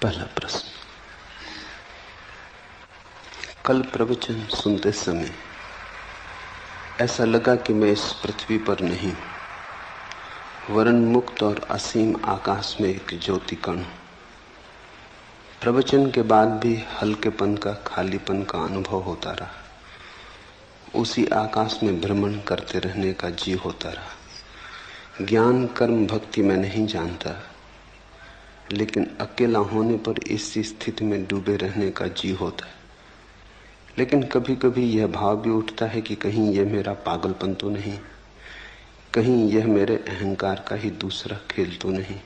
पहला प्रश्न। कल प्रवचन सुनते समय ऐसा लगा कि मैं इस पृथ्वी पर नहीं, वरन मुक्त और असीम आकाश में एक ज्योति कण। प्रवचन के बाद भी हल्केपन का, खालीपन का अनुभव होता रहा। उसी आकाश में भ्रमण करते रहने का जी होता रहा। ज्ञान, कर्म, भक्ति मैं नहीं जानता, लेकिन अकेला होने पर इसी स्थिति में डूबे रहने का जी होता है। लेकिन कभी कभी यह भाव भी उठता है कि कहीं यह मेरा पागलपन तो नहीं, कहीं यह मेरे अहंकार का ही दूसरा खेल तो नहीं।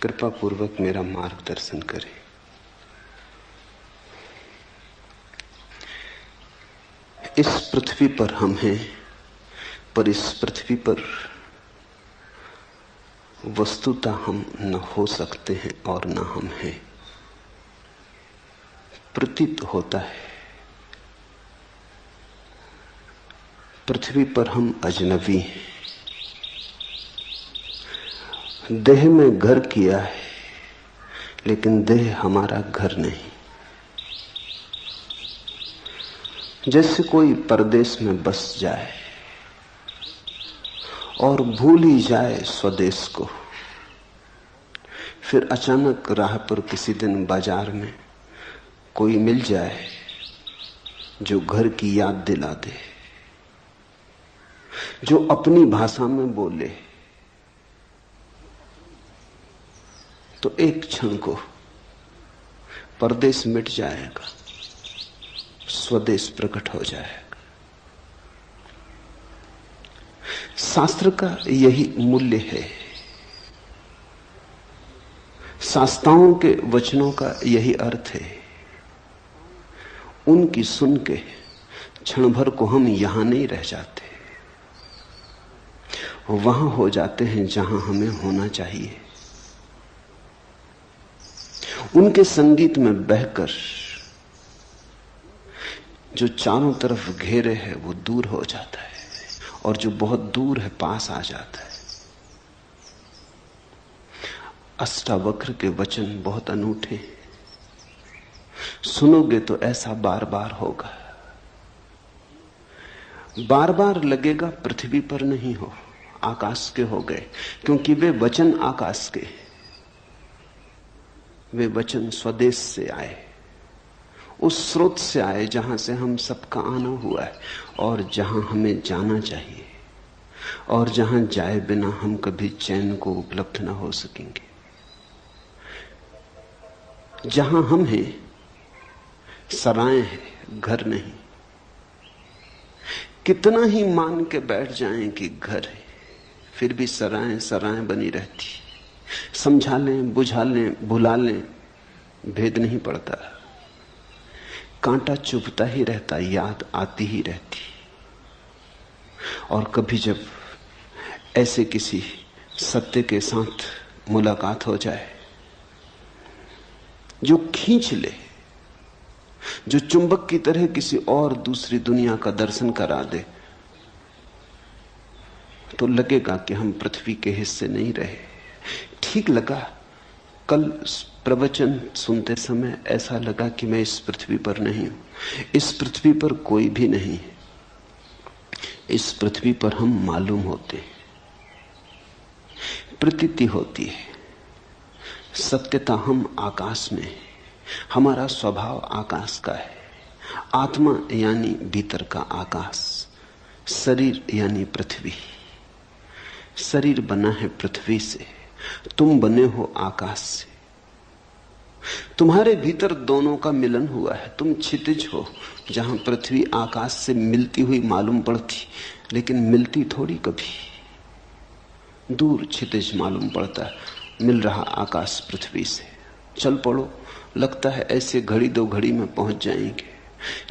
कृपा पूर्वक मेरा मार्गदर्शन करें। इस पृथ्वी पर हम हैं, पर इस पृथ्वी पर वस्तुतः हम न हो सकते हैं और न हम हैं। प्रतीत होता है पृथ्वी पर हम अजनबी हैं। देह में घर किया है, लेकिन देह हमारा घर नहीं। जैसे कोई परदेश में बस जाए और भूल ही जाए स्वदेश को, फिर अचानक राह पर किसी दिन बाजार में कोई मिल जाए जो घर की याद दिला दे, जो अपनी भाषा में बोले, तो एक क्षण को परदेश मिट जाएगा, स्वदेश प्रकट हो जाएगा। शास्त्र का यही मूल्य है, शास्त्राओं के वचनों का यही अर्थ है। उनकी सुन के क्षण भर को हम यहां नहीं रह जाते, वहां हो जाते हैं जहां हमें होना चाहिए। उनके संगीत में बहकर जो चारों तरफ घेरे है वो दूर हो जाता है, और जो बहुत दूर है पास आ जाता है। अष्टावक्र के वचन बहुत अनूठे, सुनोगे तो ऐसा बार बार होगा। बार बार लगेगा पृथ्वी पर नहीं हो, आकाश के हो गए, क्योंकि वे वचन आकाश के, वे वचन स्वदेश से आए, उस स्रोत से आए जहां से हम सबका आना हुआ है, और जहां हमें जाना चाहिए, और जहां जाए बिना हम कभी चैन को उपलब्ध ना हो सकेंगे। जहां हम हैं सराय है, घर नहीं। कितना ही मान के बैठ जाएं कि घर है, फिर भी सराय सराय बनी रहती। समझा लें, बुझा लें, भुला लें, भेद नहीं पड़ता। कांटा चुभता ही रहता, याद आती ही रहती। और कभी जब ऐसे किसी सत्य के साथ मुलाकात हो जाए जो खींच ले, जो चुंबक की तरह किसी और दूसरी दुनिया का दर्शन करा दे, तो लगेगा कि हम पृथ्वी के हिस्से नहीं रहे। ठीक लगा। कल प्रवचन सुनते समय ऐसा लगा कि मैं इस पृथ्वी पर नहीं हूं। इस पृथ्वी पर कोई भी नहीं है। इस पृथ्वी पर हम मालूम होते हैं, प्रतीति होती है। सत्यता हम आकाश में है, हमारा स्वभाव आकाश का है। आत्मा यानी भीतर का आकाश, शरीर यानी पृथ्वी। शरीर बना है पृथ्वी से, तुम बने हो आकाश से। तुम्हारे भीतर दोनों का मिलन हुआ है। तुम क्षितिज हो, जहां पृथ्वी आकाश से मिलती हुई मालूम पड़ती, लेकिन मिलती थोड़ी कभी। दूर क्षितिज मालूम पड़ता है, मिल रहा आकाश पृथ्वी से। चल पड़ो, लगता है ऐसे घड़ी दो घड़ी में पहुंच जाएंगे।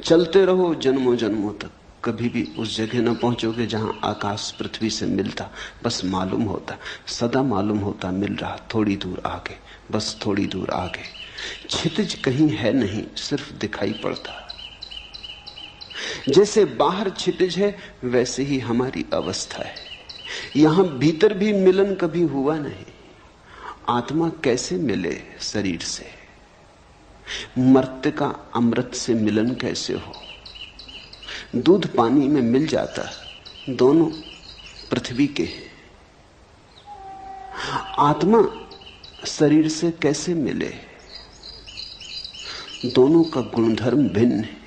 चलते रहो जन्मों जन्मों तक, कभी भी उस जगह न पहुंचोगे जहां आकाश पृथ्वी से मिलता। बस मालूम होता, सदा मालूम होता, मिल रहा थोड़ी दूर आगे, बस थोड़ी दूर आगे। क्षितिज कहीं है नहीं, सिर्फ दिखाई पड़ता। जैसे बाहर क्षितिज है, वैसे ही हमारी अवस्था है। यहां भीतर भी मिलन कभी हुआ नहीं। आत्मा कैसे मिले शरीर से? मर्त्य का अमृत से मिलन कैसे हो? दूध पानी में मिल जाता, दोनों पृथ्वी के हैं। आत्मा शरीर से कैसे मिले? दोनों का गुणधर्म भिन्न है।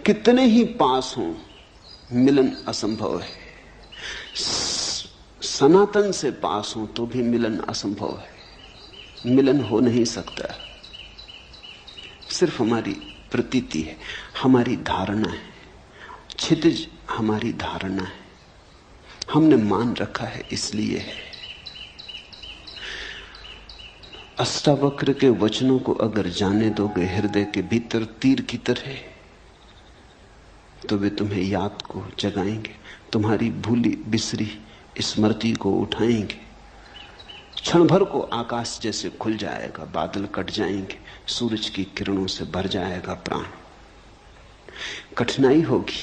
कितने ही पास हों, मिलन असंभव है। सनातन से पास हों तो भी मिलन असंभव है। मिलन हो नहीं सकता। सिर्फ हमारी प्रतीति है, हमारी धारणा है। क्षितिज हमारी धारणा है, हमने मान रखा है, इसलिए है। अष्टावक्र के वचनों को अगर जाने दोगे हृदय के भीतर तीर की तरह, तो वे तुम्हें याद को जगाएंगे, तुम्हारी भूली बिसरी स्मृति को उठाएंगे। क्षण भर को आकाश जैसे खुल जाएगा, बादल कट जाएंगे, सूरज की किरणों से भर जाएगा प्राण। कठिनाई होगी,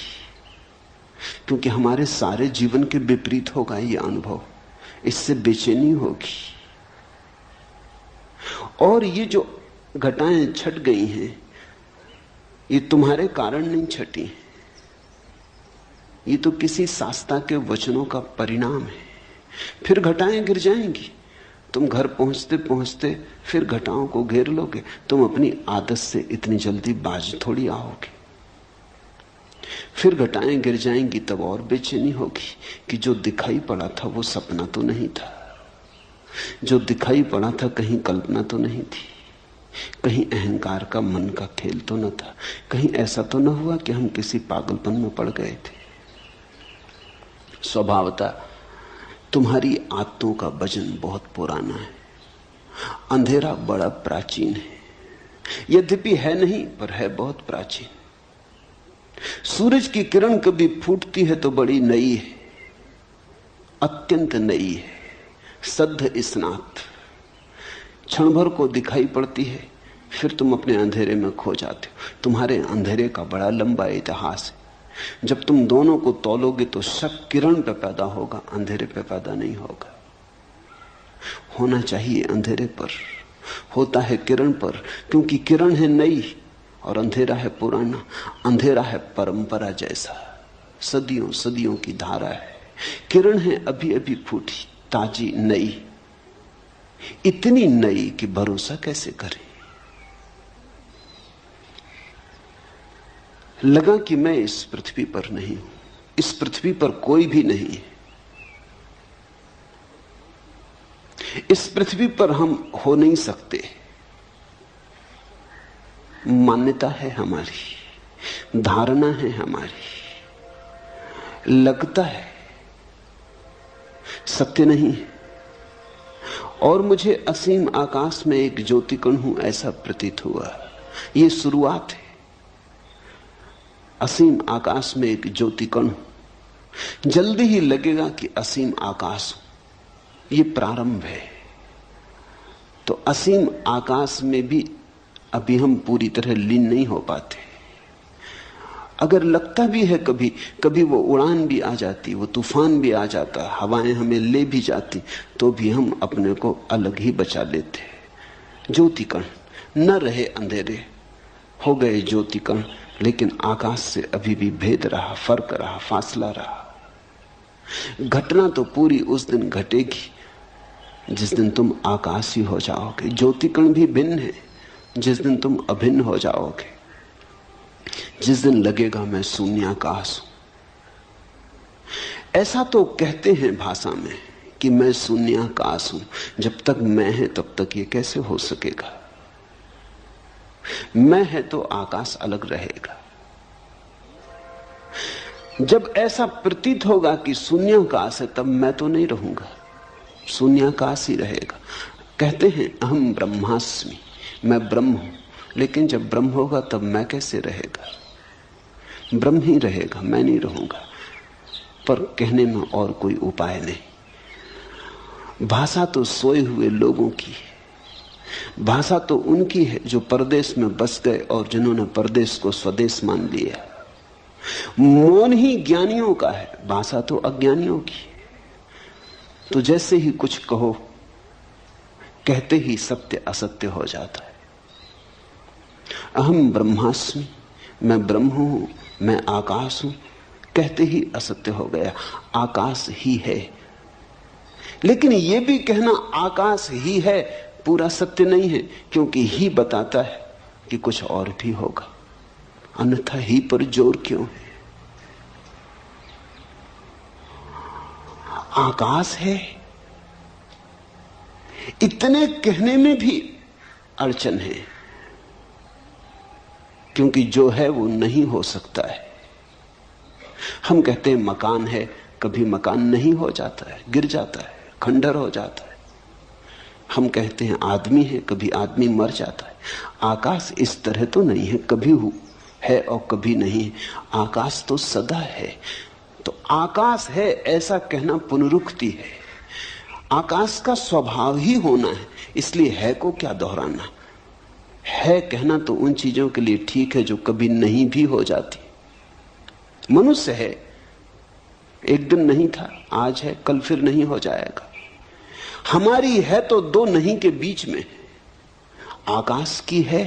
क्योंकि हमारे सारे जीवन के विपरीत होगा ये अनुभव। इससे बेचैनी होगी। और ये जो घटाएं छट गई हैं, ये तुम्हारे कारण नहीं छटी, ये तो किसी शास्त्रा के वचनों का परिणाम है। फिर घटाएं गिर जाएंगी, तुम घर पहुंचते पहुंचते फिर घटाओं को घेर लोगे। तुम अपनी आदत से इतनी जल्दी बाज थोड़ी आओगे। फिर घटाएं गिर जाएंगी, तब और बेचैनी होगी कि जो दिखाई पड़ा था वो सपना तो नहीं था, जो दिखाई पड़ा था कहीं कल्पना तो नहीं थी, कहीं अहंकार का मन का खेल तो न था, कहीं ऐसा तो न हुआ कि हम किसी पागलपन में पड़ गए थे। स्वभावतः तुम्हारी आदतों का वजन बहुत पुराना है। अंधेरा बड़ा प्राचीन है, यद्यपि है नहीं पर है बहुत प्राचीन। सूरज की किरण कभी फूटती है तो बड़ी नई है, अत्यंत नई है, सद्ध स्नात। क्षण भर को दिखाई पड़ती है, फिर तुम अपने अंधेरे में खो जाते हो। तुम्हारे अंधेरे का बड़ा लंबा इतिहास है। जब तुम दोनों को तौलोगे तो शक किरण पे पैदा होगा, अंधेरे पे पैदा नहीं होगा। होना चाहिए अंधेरे पर, होता है किरण पर, क्योंकि किरण है नई और अंधेरा है पुराना। अंधेरा है परंपरा जैसा, सदियों सदियों की धारा है। किरण है अभी अभी फूटी, ताजी, नई, इतनी नई कि भरोसा कैसे करें। लगा कि मैं इस पृथ्वी पर नहीं हूं, इस पृथ्वी पर कोई भी नहीं है, इस पृथ्वी पर हम हो नहीं सकते। मान्यता है हमारी, धारणा है हमारी, लगता है, सत्य नहीं है। और मुझे असीम आकाश में एक ज्योतिकण हूं ऐसा प्रतीत हुआ। यह शुरुआत है। असीम आकाश में एक ज्योतिकण हूं, जल्दी ही लगेगा कि असीम आकाश हूं। यह प्रारंभ है। तो असीम आकाश में भी अभी हम पूरी तरह लीन नहीं हो पाते। अगर लगता भी है कभी कभी वो उड़ान भी आ जाती, वो तूफान भी आ जाता, हवाएं हमें ले भी जाती, तो भी हम अपने को अलग ही बचा लेते। ज्योतिकण न रहे, अंधेरे हो गए ज्योतिकण, लेकिन आकाश से अभी भी भेद रहा, फर्क रहा, फासला रहा। घटना तो पूरी उस दिन घटेगी जिस दिन तुम आकाशी हो जाओगे। ज्योतिकण भी भिन्न है जिस दिन तुम अभिन्न हो जाओगे, जिस दिन लगेगा मैं शून्याकाश हूं। ऐसा तो कहते हैं भाषा में कि मैं शून्याकाश हूं। जब तक मैं है तब तक ये कैसे हो सकेगा? मैं है तो आकाश अलग रहेगा। जब ऐसा प्रतीत होगा कि शून्याकाश है, तब मैं तो नहीं रहूंगा, शून्याकाश ही रहेगा। कहते हैं अहम ब्रह्मास्मि, मैं ब्रह्म हूं। लेकिन जब ब्रह्म होगा तब मैं कैसे रहेगा? ब्रह्म ही रहेगा, मैं नहीं रहूंगा। पर कहने में और कोई उपाय नहीं। भाषा तो सोए हुए लोगों की है, भाषा तो उनकी है जो परदेश में बस गए और जिन्होंने परदेश को स्वदेश मान लिया। मौन ही ज्ञानियों का है, भाषा तो अज्ञानियों की है। तो जैसे ही कुछ कहो कहते ही सत्य असत्य हो जाता है। अहम ब्रह्मास्मि, मैं ब्रह्म हूं, मैं आकाश हूं, कहते ही असत्य हो गया। आकाश ही है। लेकिन यह भी कहना आकाश ही है पूरा सत्य नहीं है, क्योंकि ही बताता है कि कुछ और भी होगा, अन्यथा ही पर जोर क्यों है? आकाश है, इतने कहने में भी अड़चन है, क्योंकि जो है वो नहीं हो सकता है। हम कहते हैं मकान है, कभी मकान नहीं हो जाता है, गिर जाता है, खंडर हो जाता है। हम कहते हैं आदमी है, कभी आदमी मर जाता है। आकाश इस तरह तो नहीं है, कभी है और कभी नहीं है। आकाश तो सदा है। तो आकाश है ऐसा कहना पुनरुक्ति है। आकाश का स्वभाव ही होना है, इसलिए है को क्या दोहराना। है कहना तो उन चीजों के लिए ठीक है जो कभी नहीं भी हो जाती। मनुष्य है, एक दिन नहीं था, आज है, कल फिर नहीं हो जाएगा। हमारी है तो दो नहीं के बीच में। आकाश की है,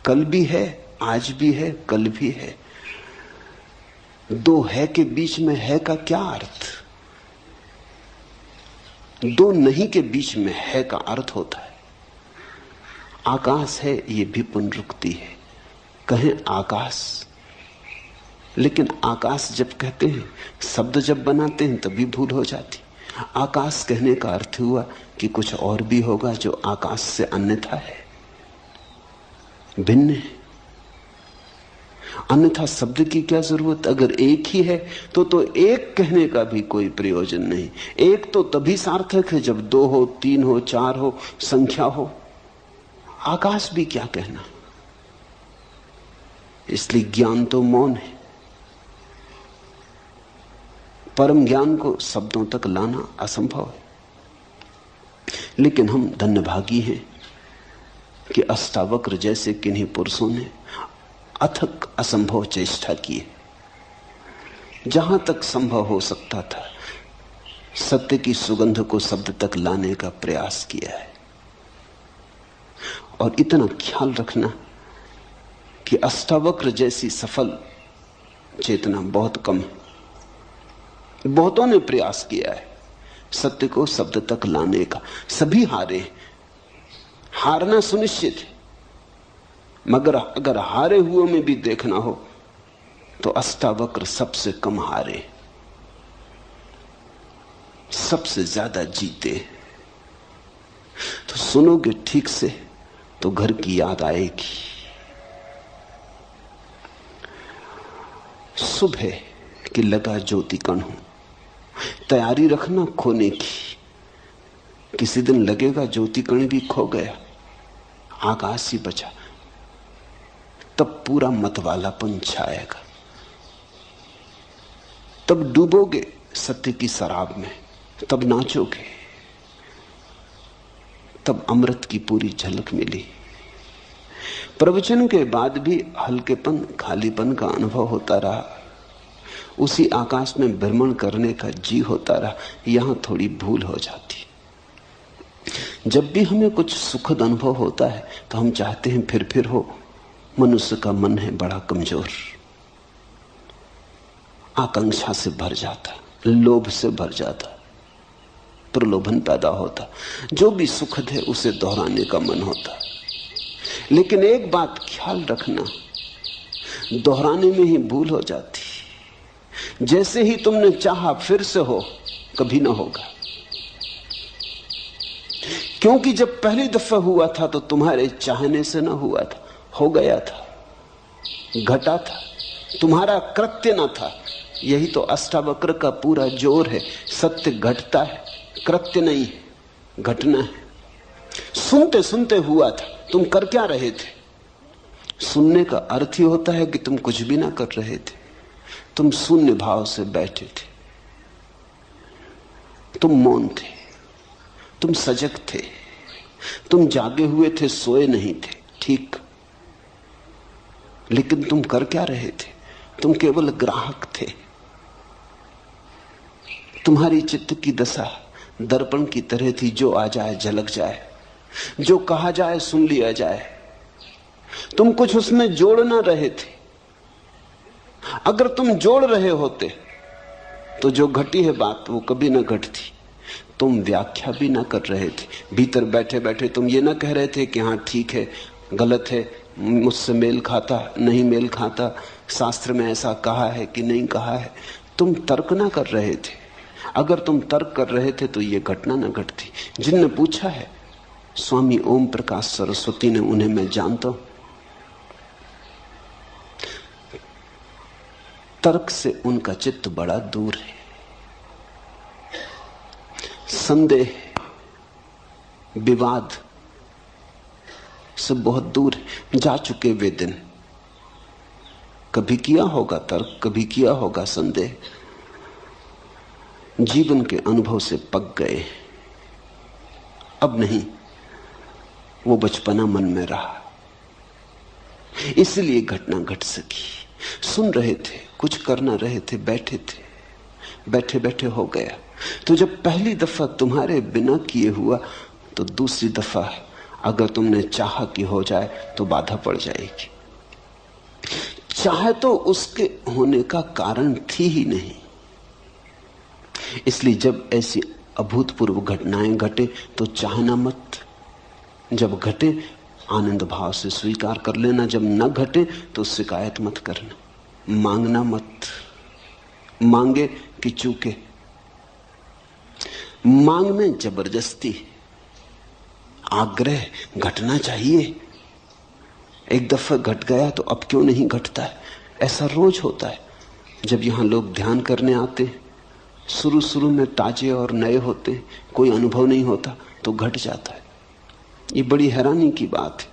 कल भी है, आज भी है, कल भी है। दो है के बीच में है का क्या अर्थ? दो नहीं के बीच में है का अर्थ होता है। आकाश है, ये भी पुनरुक्ति है। कहें आकाश, लेकिन आकाश जब कहते हैं, शब्द जब बनाते हैं तभी भूल हो जाती। आकाश कहने का अर्थ हुआ कि कुछ और भी होगा जो आकाश से अन्यथा है, भिन्न है। अन्यथा शब्द की क्या जरूरत? अगर एक ही है तो एक कहने का भी कोई प्रयोजन नहीं। एक तो तभी सार्थक है जब दो हो, तीन हो, चार हो, संख्या हो। आकाश भी क्या कहना। इसलिए ज्ञान तो मौन है। परम ज्ञान को शब्दों तक लाना असंभव है। लेकिन हम धन्यभागी हैं कि अष्टावक्र जैसे किन्हीं पुरुषों ने अथक असंभव चेष्टा की है। जहां तक संभव हो सकता था, सत्य की सुगंध को शब्द तक लाने का प्रयास किया है। और इतना ख्याल रखना कि अष्टावक्र जैसी सफल चेतना बहुत कम है। बहुतों ने प्रयास किया है सत्य को शब्द तक लाने का, सभी हारे। हारना सुनिश्चित है, मगर अगर हारे हुए में भी देखना हो तो अष्टावक्र सबसे कम हारे, सबसे ज्यादा जीते। तो सुनोगे ठीक से तो घर की याद आएगी। सुबह कि लगा ज्योति कण हूं, तैयारी रखना खोने की। किसी दिन लगेगा ज्योति कण भी खो गया, आकाश ही बचा, तब पूरा मतवालापन छाएगा। तब डूबोगे सत्य की शराब में, तब नाचोगे, तब अमृत की पूरी झलक मिली। प्रवचन के बाद भी हल्केपन, खालीपन का अनुभव होता रहा। उसी आकाश में भ्रमण करने का जी होता रहा। यहां थोड़ी भूल हो जाती। जब भी हमें कुछ सुखद अनुभव होता है तो हम चाहते हैं फिर हो। मनुष्य का मन है बड़ा कमजोर, आकांक्षा से भर जाता, लोभ से भर जाता, प्रलोभन पैदा होता। जो भी सुखद है उसे दोहराने का मन होता। लेकिन एक बात ख्याल रखना, दोहराने में ही भूल हो जाती। जैसे ही तुमने चाहा फिर से हो, कभी ना होगा। क्योंकि जब पहली दफा हुआ था तो तुम्हारे चाहने से ना हुआ था, हो गया था, घटा था, तुम्हारा कृत्य ना था। यही तो अष्टावक्र का पूरा जोर है। सत्य घटता है, कृत्य नहीं है, घटना है। सुनते सुनते हुआ था, तुम कर क्या रहे थे? सुनने का अर्थ ही होता है कि तुम कुछ भी ना कर रहे थे, तुम शून्य भाव से बैठे थे, तुम मौन थे, तुम सजग थे, तुम जागे हुए थे, सोए नहीं थे, ठीक। लेकिन तुम कर क्या रहे थे? तुम केवल ग्राहक थे। तुम्हारी चित्त की दशा दर्पण की तरह थी, जो आ जाए झलक जाए, जो कहा जाए सुन लिया जाए। तुम कुछ उसमें जोड़ ना रहे थे। अगर तुम जोड़ रहे होते तो जो घटी है बात वो कभी ना घटती। तुम व्याख्या भी ना कर रहे थे। भीतर बैठे बैठे तुम ये ना कह रहे थे कि हाँ ठीक है, गलत है, मुझसे मेल खाता नहीं मेल खाता, शास्त्र में ऐसा कहा है कि नहीं कहा है। तुम तर्क ना कर रहे थे। अगर तुम तर्क कर रहे थे तो ये घटना ना घटती। जिनने पूछा है, स्वामी ओम प्रकाश सरस्वती ने, उन्हें मैं जानता हूं। तर्क से उनका चित्त बड़ा दूर है। संदेह, विवाद से बहुत दूर है। जा चुके वे दिन। कभी किया होगा तर्क, कभी किया होगा संदेह, जीवन के अनुभव से पक गए। अब नहीं, वो बचपना मन में रहा, इसलिए घटना घट सकी। सुन रहे थे, कुछ कर ना रहे थे, बैठे थे, बैठे बैठे हो गया। तो जब पहली दफा तुम्हारे बिना किए हुआ, तो दूसरी दफा अगर तुमने चाहा कि हो जाए तो बाधा पड़ जाएगी। चाहे तो उसके होने का कारण थी ही नहीं। इसलिए जब ऐसी अभूतपूर्व घटनाएं घटे तो चाहना मत। जब घटे आनंद भाव से स्वीकार कर लेना, जब न घटे तो शिकायत मत करना, मांगना मत। मांगे कि चूके। मांगने जबरदस्ती, आग्रह, घटना चाहिए। एक दफा घट गया तो अब क्यों नहीं घटता है? ऐसा रोज होता है। जब यहां लोग ध्यान करने आते, शुरू शुरू में ताजे और नए होते, कोई अनुभव नहीं होता, तो घट जाता है। ये बड़ी हैरानी की बात है।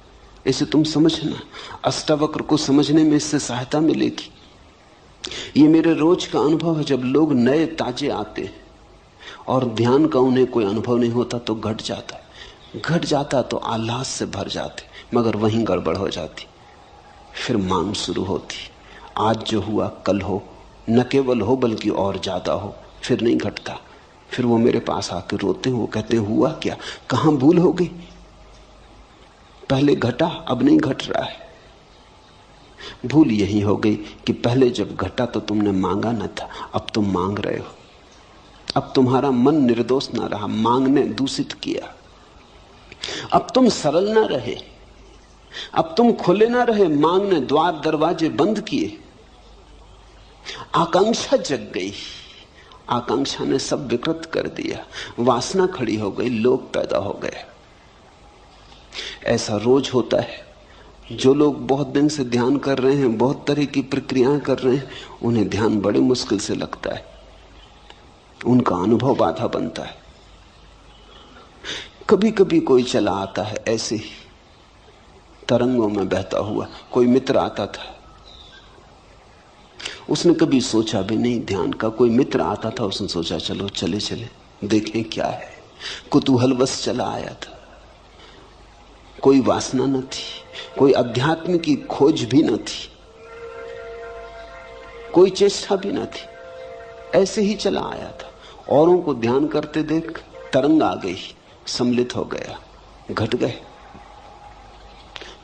इसे तुम समझना, अष्टावक्र को समझने में इससे सहायता मिलेगी। ये मेरे रोज का अनुभव है। जब लोग नए ताजे आते हैं और ध्यान का उन्हें कोई अनुभव नहीं होता तो घट जाता है। घट जाता तो आह्लाद से भर जाते, मगर वहीं गड़बड़ हो जाती। फिर मांग शुरू होती, आज जो हुआ कल हो, न केवल हो बल्कि और ज्यादा हो। फिर नहीं घटता। फिर वो मेरे पास आके रोते हैं, वो कहते हैं हुआ क्या, कहां भूल हो गई? पहले घटा, अब नहीं घट रहा है। भूल यही हो गई कि पहले जब घटा तो तुमने मांगा न था, अब तुम मांग रहे हो। अब तुम्हारा मन निर्दोष ना रहा, मांगने दूषित किया। अब तुम सरल ना रहे, अब तुम खुले ना रहे, मांगने द्वार दरवाजे बंद किए। आकांक्षा जग गई, आकांक्षा ने सब विकृत कर दिया। वासना खड़ी हो गई, लोभ पैदा हो गए। ऐसा रोज होता है। जो लोग बहुत दिन से ध्यान कर रहे हैं, बहुत तरह की प्रक्रियाएं कर रहे हैं, उन्हें ध्यान बड़े मुश्किल से लगता है। उनका अनुभव बाधा बनता है। कभी कभी कोई चला आता है ऐसे ही तरंगों में बहता हुआ। कोई मित्र आता था, उसने कभी सोचा भी नहीं ध्यान का। कोई मित्र आता था, उसने सोचा चलो चले चले देखें क्या है। कुतूहलवश चला आया था। कोई वासना न थी, कोई अध्यात्म की खोज भी न थी, कोई चेष्टा भी न थी, ऐसे ही चला आया था। औरों को ध्यान करते देख तरंग आ गई, सम्मिलित हो गया, घट गए।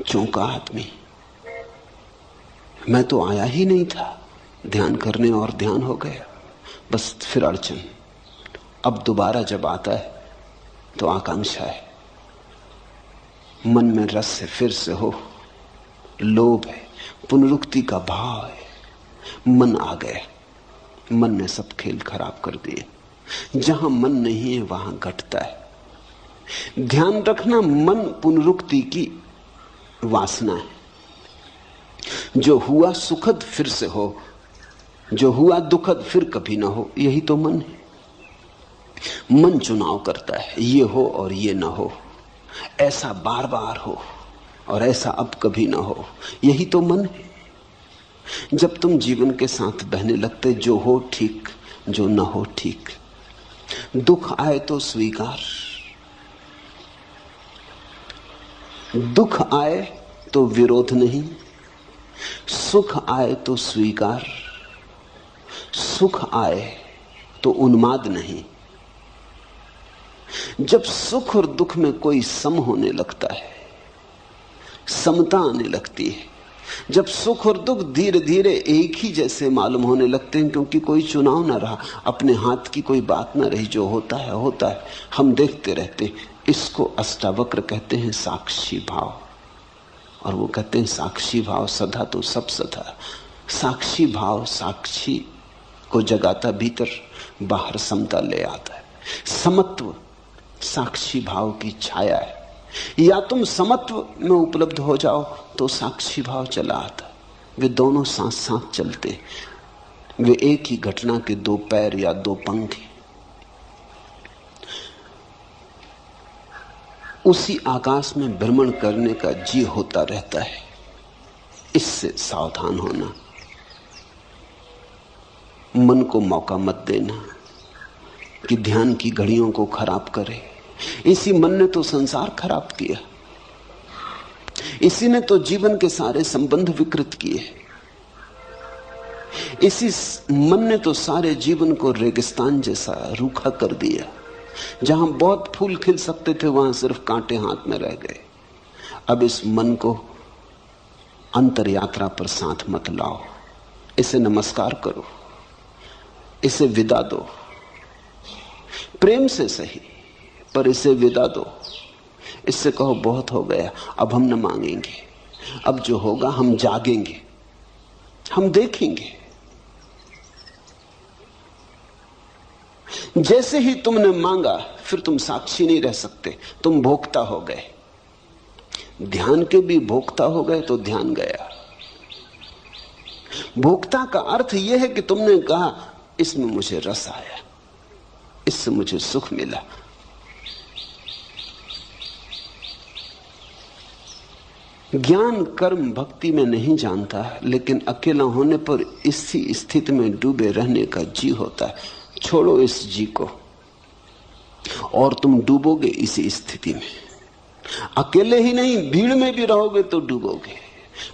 चौंका आदमी, मैं तो आया ही नहीं था ध्यान करने और ध्यान हो गया। बस फिर अड़चन। अब दोबारा जब आता है तो आकांक्षा है, मन में रस है, फिर से हो, लोभ है, पुनरुक्ति का भाव है। मन आ गया, मन ने सब खेल खराब कर दिए। जहां मन नहीं है वहां घटता है। ध्यान रखना, मन पुनरुक्ति की वासना है। जो हुआ सुखद फिर से हो, जो हुआ दुखद फिर कभी ना हो, यही तो मन है। मन चुनाव करता है, ये हो और ये ना हो, ऐसा बार बार हो और ऐसा अब कभी ना हो, यही तो मन है। जब तुम जीवन के साथ बहने लगते, जो हो ठीक, जो ना हो ठीक। दुख आए तो स्वीकार, दुख आए तो विरोध नहीं, सुख आए तो स्वीकार, सुख आए तो उन्माद नहीं। जब सुख और दुख में कोई सम होने लगता है, समता आने लगती है, जब सुख और दुख धीरे धीरे एक ही जैसे मालूम होने लगते हैं, क्योंकि कोई चुनाव ना रहा, अपने हाथ की कोई बात ना रही, जो होता है होता है, हम देखते रहते। इसको अष्टावक्र कहते हैं साक्षी भाव। और वो कहते हैं साक्षी भाव सदा तो सब सदा। साक्षी भाव साक्षी को जगाता, भीतर बाहर समता ले आता है। समत्व साक्षी भाव की छाया है। या तुम समत्व में उपलब्ध हो जाओ तो साक्षी भाव चला आता। वे दोनों साथ साथ चलते, वे एक ही घटना के दो पैर या दो पंख हैं। उसी आकाश में भ्रमण करने का जी होता रहता है। इससे सावधान होना। मन को मौका मत देना कि ध्यान की घड़ियों को खराब करे। इसी मन ने तो संसार खराब किया, इसी ने तो जीवन के सारे संबंध विकृत किए, इसी मन ने तो सारे जीवन को रेगिस्तान जैसा रूखा कर दिया। जहां बहुत फूल खिल सकते थे वहां सिर्फ कांटे हाथ में रह गए। अब इस मन को अंतर यात्रा पर साथ मत लाओ, इसे नमस्कार करो, इसे विदा दो, प्रेम से सही पर इसे विदा दो। इससे कहो बहुत हो गया, अब हम न मांगेंगे, अब जो होगा हम जागेंगे, हम देखेंगे। जैसे ही तुमने मांगा फिर तुम साक्षी नहीं रह सकते, तुम भोक्ता हो गए। ध्यान के भी भोक्ता हो गए तो ध्यान गया। भोक्ता का अर्थ यह है कि तुमने कहा इसमें मुझे रस आया, इससे मुझे सुख मिला। ज्ञान कर्म भक्ति में नहीं जानता, लेकिन अकेला होने पर इसी स्थिति में डूबे रहने का जी होता है। छोड़ो इस जी को और तुम डूबोगे इसी स्थिति में। अकेले ही नहीं, भीड़ में भी रहोगे तो डूबोगे,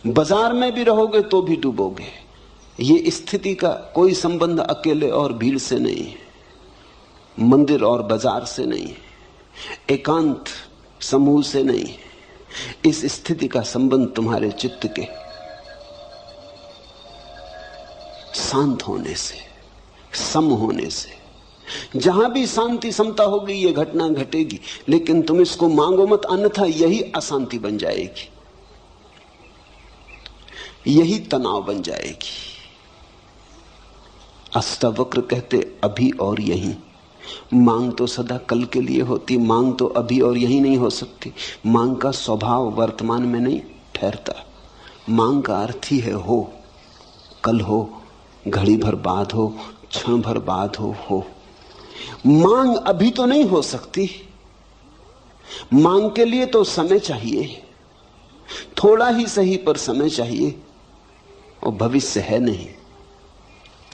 बाजार में भी रहोगे तो भी डूबोगे। ये स्थिति का कोई संबंध अकेले और भीड़ से नहीं है, मंदिर और बाजार से नहीं है, एकांत समूह से नहीं है। इस स्थिति का संबंध तुम्हारे चित्त के शांत होने से, सम होने से। जहां भी शांति समता होगी ये घटना घटेगी, लेकिन तुम इसको मांगो मत, अन्यथा यही अशांति बन जाएगी, यही तनाव बन जाएगी। अष्टावक्र कहते अभी और यहीं। मांग तो सदा कल के लिए होती, मांग तो अभी और यहीं नहीं हो सकती। मांग का स्वभाव वर्तमान में नहीं ठहरता। मांग का अर्थ ही है हो, कल हो, घड़ी भर बाद हो, क्षण भर बाद हो। मांग अभी तो नहीं हो सकती। मांग के लिए तो समय चाहिए, थोड़ा ही सही पर समय चाहिए, और भविष्य है नहीं।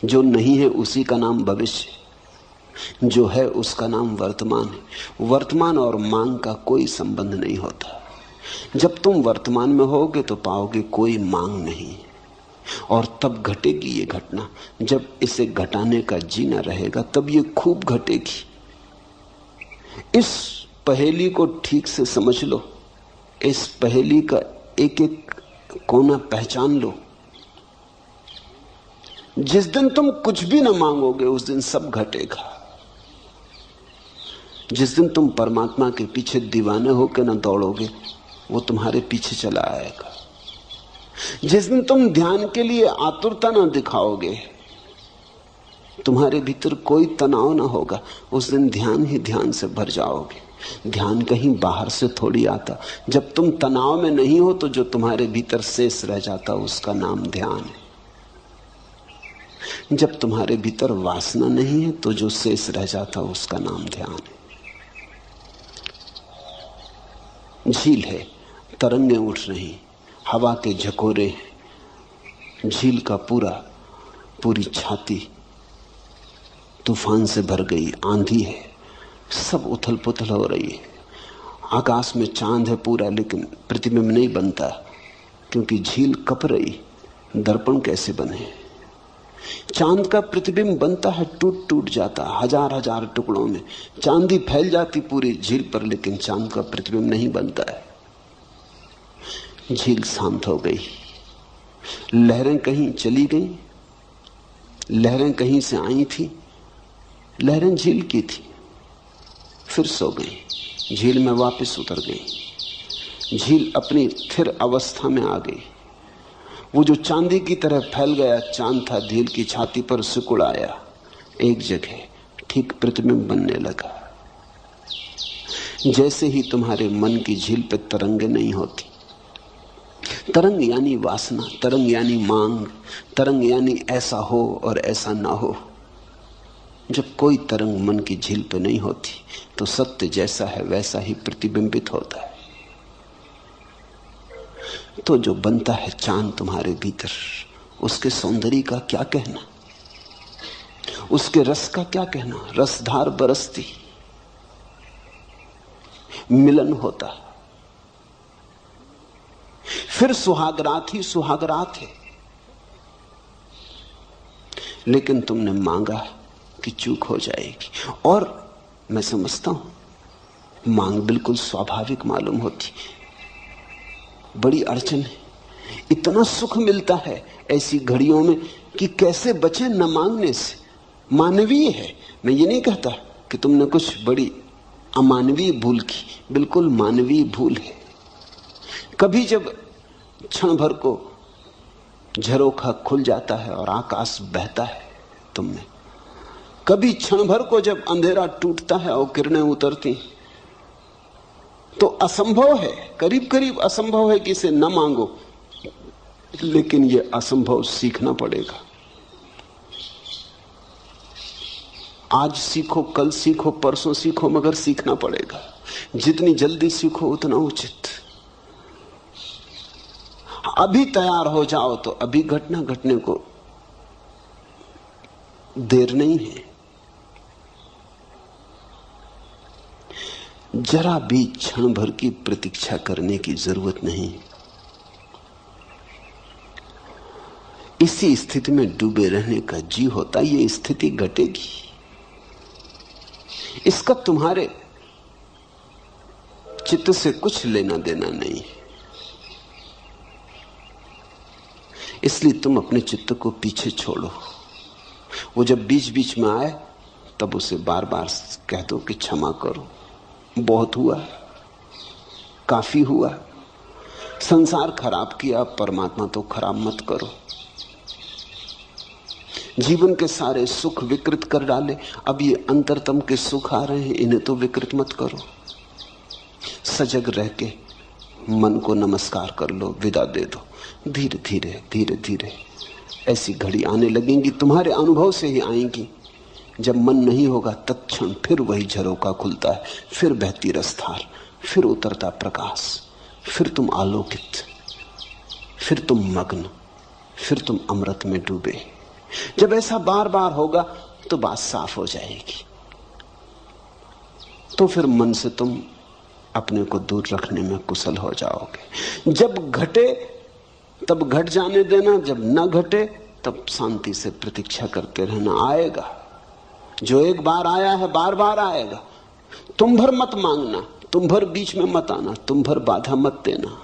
जो नहीं है उसी का नाम भविष्य, जो है उसका नाम वर्तमान है। वर्तमान और मांग का कोई संबंध नहीं होता। जब तुम वर्तमान में होगे तो पाओगे कोई मांग नहीं, और तब घटेगी ये घटना। जब इसे घटाने का जीना रहेगा तब ये खूब घटेगी। इस पहेली को ठीक से समझ लो, इस पहेली का एक एक कोना पहचान लो। जिस दिन तुम कुछ भी ना मांगोगे उस दिन सब घटेगा। जिस दिन तुम परमात्मा के पीछे दीवाने होकर ना दौड़ोगे, वो तुम्हारे पीछे चला आएगा। जिस दिन तुम ध्यान के लिए आतुरता ना दिखाओगे, तुम्हारे भीतर कोई तनाव ना होगा, उस दिन ध्यान ही ध्यान से भर जाओगे। ध्यान कहीं बाहर से थोड़ी आता। जब तुम तनाव में नहीं हो तो जो तुम्हारे भीतर शेष रह जाता उसका नाम ध्यान है। जब तुम्हारे भीतर वासना नहीं है तो जो शेष रह जाता उसका नाम ध्यान है। झील है, तरंगें उठ रही, हवा के झकोरे, झील का पूरी छाती तूफान से भर गई, आंधी है, सब उथल पुथल हो रही है। आकाश में चांद है पूरा, लेकिन प्रतिबिंब नहीं बनता क्योंकि झील कप रही। दर्पण कैसे बने? चांद का प्रतिबिंब बनता है, टूट टूट जाता, हजार हजार टुकड़ों में चांदी फैल जाती पूरी झील पर, लेकिन चांद का प्रतिबिंब नहीं बनता है। झील शांत हो गई, लहरें कहीं चली गई, लहरें कहीं से आई थी, लहरें झील की थी, फिर सो गई, झील में वापस उतर गई। झील अपनी स्थिर अवस्था में आ गई। वो जो चांदी की तरह फैल गया चांद था, झील की छाती पर सिकुड़ आया, एक जगह ठीक प्रतिबिंब बनने लगा। जैसे ही तुम्हारे मन की झील पे तरंगें नहीं होती, तरंग यानी वासना, तरंग यानी मांग, तरंग यानी ऐसा हो और ऐसा ना हो। जब कोई तरंग मन की झील पे नहीं होती तो सत्य जैसा है वैसा ही प्रतिबिंबित होता है। तो जो बनता है चांद तुम्हारे भीतर, उसके सौंदर्य का क्या कहना, उसके रस का क्या कहना। रसधार बरसती, मिलन होता, फिर सुहागरात ही सुहागरात है। लेकिन तुमने मांगा कि चूक हो जाएगी, और मैं समझता हूं मांग बिल्कुल स्वाभाविक मालूम होती। बड़ी अड़चन है, इतना सुख मिलता है ऐसी घड़ियों में कि कैसे बचे न मांगने से। मानवीय है, मैं ये नहीं कहता कि तुमने कुछ बड़ी अमानवीय भूल की, बिल्कुल मानवीय भूल है। कभी जब क्षण भर को झरोखा खुल जाता है और आकाश बहता है तुम में, कभी क्षण भर को जब अंधेरा टूटता है और किरणें उतरती, तो असंभव है, करीब करीब असंभव है कि इसे न मांगो, लेकिन यह असंभव सीखना पड़ेगा। आज सीखो, कल सीखो, परसों सीखो, मगर सीखना पड़ेगा। जितनी जल्दी सीखो उतना उचित। अभी तैयार हो जाओ तो अभी घटना घटने को देर नहीं है। जरा भी क्षण भर की प्रतीक्षा करने की जरूरत नहीं। इसी स्थिति में डूबे रहने का जी होता, ये स्थिति घटेगी, इसका तुम्हारे चित्त से कुछ लेना देना नहीं। इसलिए तुम अपने चित्त को पीछे छोड़ो। वो जब बीच बीच में आए तब उसे बार बार कह दो कि क्षमा करो, बहुत हुआ, काफी हुआ, संसार खराब किया, परमात्मा तो खराब मत करो। जीवन के सारे सुख विकृत कर डाले, अब ये अंतरतम के सुख आ रहे हैं, इन्हें तो विकृत मत करो। सजग रह के मन को नमस्कार कर लो, विदा दे दो। धीरे धीरे धीरे धीरे ऐसी घड़ी आने लगेंगी, तुम्हारे अनुभव से ही आएंगी। जब मन नहीं होगा तत्क्षण फिर वही झरोका खुलता है, फिर बहती रसधार, फिर उतरता प्रकाश, फिर तुम आलोकित, फिर तुम मग्न, फिर तुम अमृत में डूबे। जब ऐसा बार बार होगा तो बात साफ हो जाएगी। तो फिर मन से तुम अपने को दूर रखने में कुशल हो जाओगे। जब घटे तब घट जाने देना, जब न घटे तब शांति से प्रतीक्षा करते रहना। आएगा, जो एक बार आया है बार बार आएगा। तुम भर मत मांगना, तुम भर बीच में मत आना, तुम भर बाधा मत देना।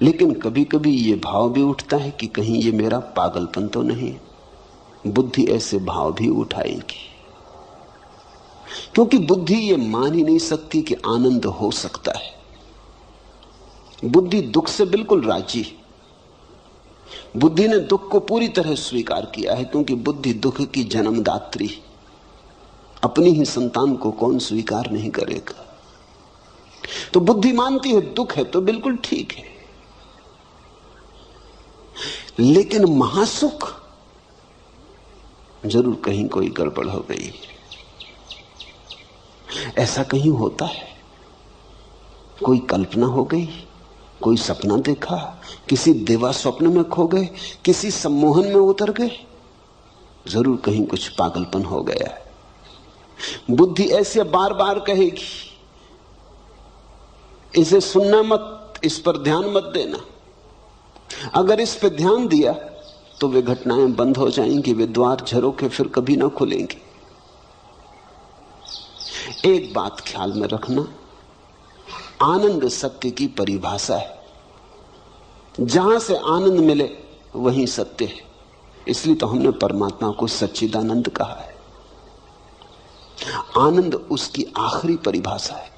लेकिन कभी कभी ये भाव भी उठता है कि कहीं ये मेरा पागलपन तो नहीं। बुद्धि ऐसे भाव भी उठाएगी, क्योंकि बुद्धि ये मान ही नहीं सकती कि आनंद हो सकता है। बुद्धि दुख से बिल्कुल राजी। बुद्धि ने दुख को पूरी तरह स्वीकार किया है, क्योंकि बुद्धि दुख की जन्मदात्री। अपनी ही संतान को कौन स्वीकार नहीं करेगा। तो बुद्धि मानती है दुख है तो बिल्कुल ठीक है। लेकिन महासुख, जरूर कहीं कोई गड़बड़ हो गई। ऐसा कहीं होता है, कोई कल्पना हो गई, कोई सपना देखा, किसी देवा स्वप्न में खो गए, किसी सम्मोहन में उतर गए, जरूर कहीं कुछ पागलपन हो गया है। बुद्धि ऐसे बार बार कहेगी, इसे सुनना मत, इस पर ध्यान मत देना। अगर इस पर ध्यान दिया तो वे घटनाएं बंद हो जाएंगी, वे द्वार झरोखे फिर कभी ना खुलेंगे। एक बात ख्याल में रखना, आनंद सत्य की परिभाषा है। जहां से आनंद मिले वहीं सत्य है। इसलिए तो हमने परमात्मा को सच्चिदानंद कहा है। आनंद उसकी आखिरी परिभाषा है।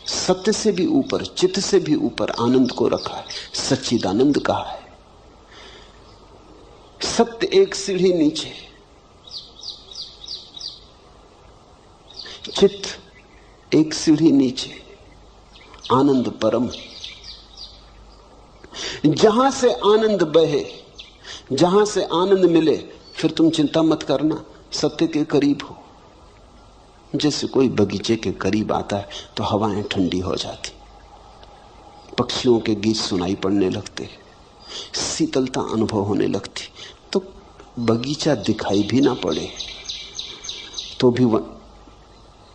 सत्य से भी ऊपर, चित्त से भी ऊपर आनंद को रखा है, सच्चिदानंद कहा है। सत्य एक सीढ़ी नीचे, चित्त एक सीढ़ी नीचे, आनंद परम। जहां से आनंद बहे, जहां से आनंद मिले, फिर तुम चिंता मत करना, सत्य के करीब हो। जैसे कोई बगीचे के करीब आता है तो हवाएं ठंडी हो जाती, पक्षियों के गीत सुनाई पड़ने लगते, शीतलता अनुभव होने लगती। तो बगीचा दिखाई भी ना पड़े तो भी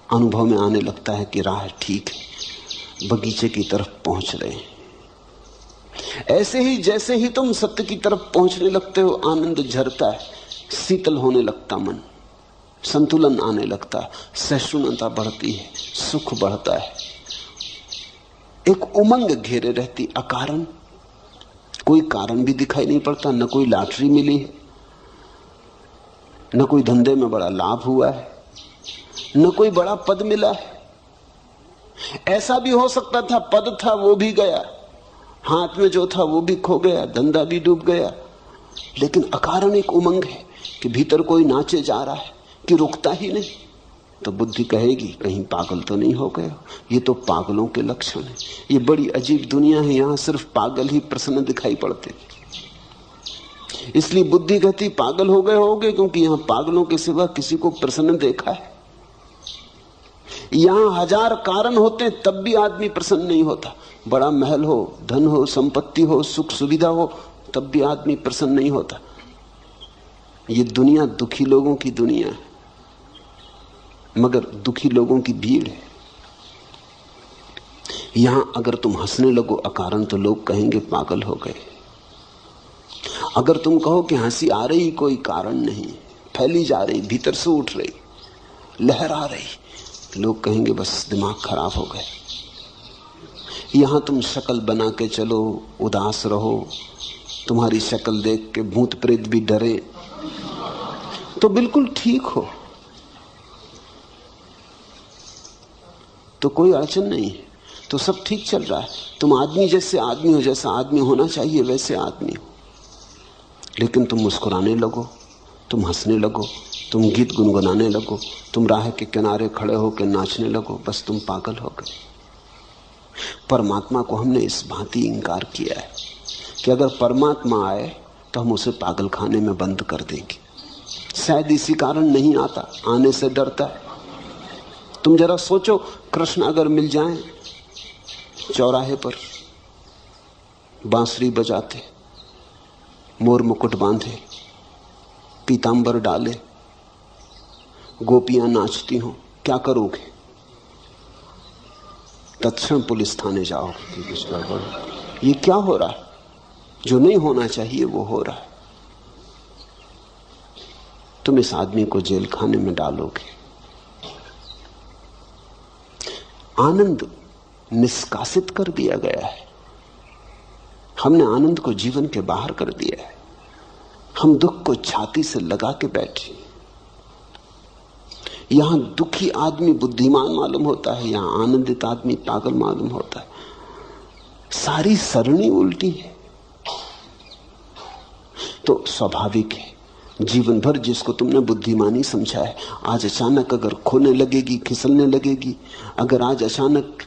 अनुभव में आने लगता है कि राह ठीक है, बगीचे की तरफ पहुंच रहे हैं। ऐसे ही जैसे ही तुम सत्य की तरफ पहुंचने लगते हो, आनंद झरता है, शीतल होने लगता मन, संतुलन आने लगता है, सहिष्णुता बढ़ती है, सुख बढ़ता है, एक उमंग घेरे रहती अकारण। कोई कारण भी दिखाई नहीं पड़ता, न कोई लॉटरी मिली है, न कोई धंधे में बड़ा लाभ हुआ है, न कोई बड़ा पद मिला है। ऐसा भी हो सकता था पद था वो भी गया, हाथ में जो था वो भी खो गया, धंधा भी डूब गया, लेकिन अकारण एक उमंग है कि भीतर कोई नाचे जा रहा है कि रुकता ही नहीं। तो बुद्धि कहेगी कहीं पागल तो नहीं हो गए। ये तो पागलों के लक्षण है। ये बड़ी अजीब दुनिया है, यहां सिर्फ पागल ही प्रसन्न दिखाई पड़ते। इसलिए बुद्धि कहती पागल हो गए होगे, क्योंकि यहां पागलों के सिवा किसी को प्रसन्न देखा है। यहां हजार कारण होते तब भी आदमी प्रसन्न नहीं होता। बड़ा महल हो, धन हो, संपत्ति हो, सुख सुविधा हो, तब भी आदमी प्रसन्न नहीं होता। ये दुनिया दुखी लोगों की दुनिया है, मगर दुखी लोगों की भीड़ है। यहां अगर तुम हंसने लगो अकारण तो लोग कहेंगे पागल हो गए। अगर तुम कहो कि हंसी आ रही कोई कारण नहीं, फैली जा रही, भीतर से उठ रही, लहर आ रही, लोग कहेंगे बस दिमाग खराब हो गए। यहां तुम शक्ल बना के चलो, उदास रहो, तुम्हारी शक्ल देख के भूत प्रेत भी डरे, तो बिल्कुल ठीक हो, तो कोई अड़चन नहीं है, तो सब ठीक चल रहा है। तुम आदमी जैसे आदमी हो, जैसा आदमी होना चाहिए वैसे आदमी हो। लेकिन तुम मुस्कुराने लगो, तुम हंसने लगो, तुम गीत गुनगुनाने लगो, तुम राह के किनारे खड़े होकर नाचने लगो, बस तुम पागल हो गए। परमात्मा को हमने इस भांति इंकार किया है कि अगर परमात्मा आए तो हम उसे पागल खाने में बंद कर देंगे। शायद इसी कारण नहीं आता, आने से डरता है। तुम जरा सोचो, कृष्ण अगर मिल जाएं चौराहे पर, बांसुरी बजाते, मोर मुकुट बांधे, पीतांबर डाले, गोपियां नाचती हो, क्या करोगे? तत्क्षण पुलिस थाने जाओगे। ये क्या हो रहा है? जो नहीं होना चाहिए वो हो रहा है। तुम इस आदमी को जेल खाने में डालोगे। आनंद निष्कासित कर दिया गया है। हमने आनंद को जीवन के बाहर कर दिया है। हम दुख को छाती से लगा के बैठे। यहां दुखी आदमी बुद्धिमान मालूम होता है, यहां आनंदित आदमी पागल मालूम होता है। सारी सरणी उल्टी है। तो स्वाभाविक है, जीवन भर जिसको तुमने बुद्धिमानी समझा है, आज अचानक अगर खोने लगेगी, खिसलने लगेगी, अगर आज अचानक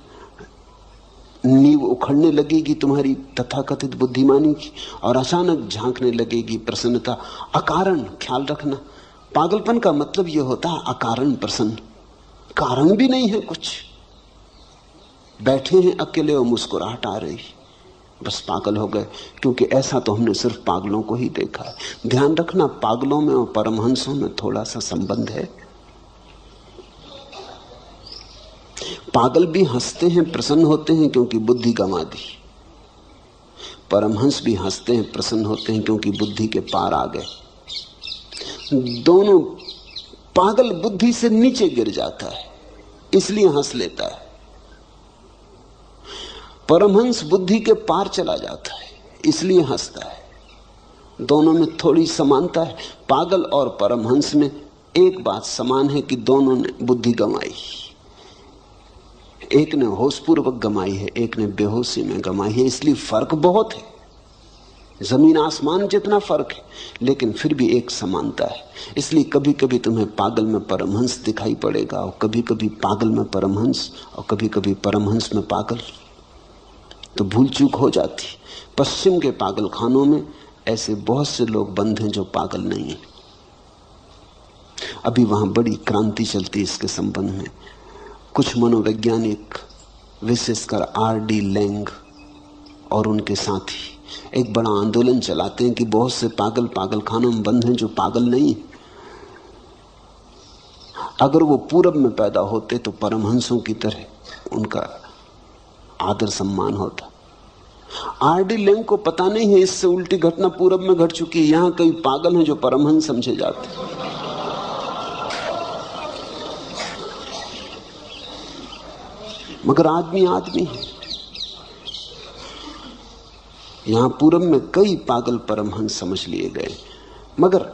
नींव उखड़ने लगेगी तुम्हारी तथाकथित बुद्धिमानी की, और अचानक झांकने लगेगी प्रसन्नता अकारण। ख्याल रखना, पागलपन का मतलब यह होता है अकारण प्रसन्न। कारण भी नहीं है कुछ, बैठे हैं अकेले और मुस्कुराहट आ रही, बस पागल हो गए। क्योंकि ऐसा तो हमने सिर्फ पागलों को ही देखा है। ध्यान रखना, पागलों में और परमहंसों में थोड़ा सा संबंध है। पागल भी हंसते हैं, प्रसन्न होते हैं, क्योंकि बुद्धि गंवा दी। परमहंस भी हंसते हैं, प्रसन्न होते हैं, क्योंकि बुद्धि के पार आ गए। दोनों पागल बुद्धि से नीचे गिर जाता है, इसलिए हंस लेता है। परमहंस बुद्धि के पार चला जाता है, इसलिए हंसता है। दोनों में थोड़ी समानता है। पागल और परमहंस में एक बात समान है कि दोनों ने बुद्धि गंवाई। एक ने होशपूर्वक गंवाई है, एक ने बेहोशी में गंवाई है। इसलिए फर्क बहुत है, जमीन आसमान जितना फर्क है, लेकिन फिर भी एक समानता है। इसलिए कभी कभी तुम्हें पागल में परमहंस दिखाई पड़ेगा, और कभी कभी पागल में परमहंस, और कभी कभी परमहंस में पागल। तो भूल चूक हो जाती। पश्चिम के पागल खानों में ऐसे बहुत से लोग बंद हैं जो पागल नहीं है। अभी वहां बड़ी क्रांति चलती इसके संबंध में। कुछ मनोवैज्ञानिक, विशेषकर R.D. लैंग और उनके साथी, एक बड़ा आंदोलन चलाते हैं कि बहुत से पागल पागल खानों में बंद हैं जो पागल नहीं है। अगर वो पूरब में पैदा होते तो परमहंसों की तरह उनका आदर सम्मान होता। R.D. लैंग को पता नहीं है इससे उल्टी घटना पूरब में घट चुकी है। यहां कई पागल हैं जो परमहंस समझे जाते। मगर आदमी आदमी है। यहां पूरब में कई पागल परमहंस समझ लिए गए, मगर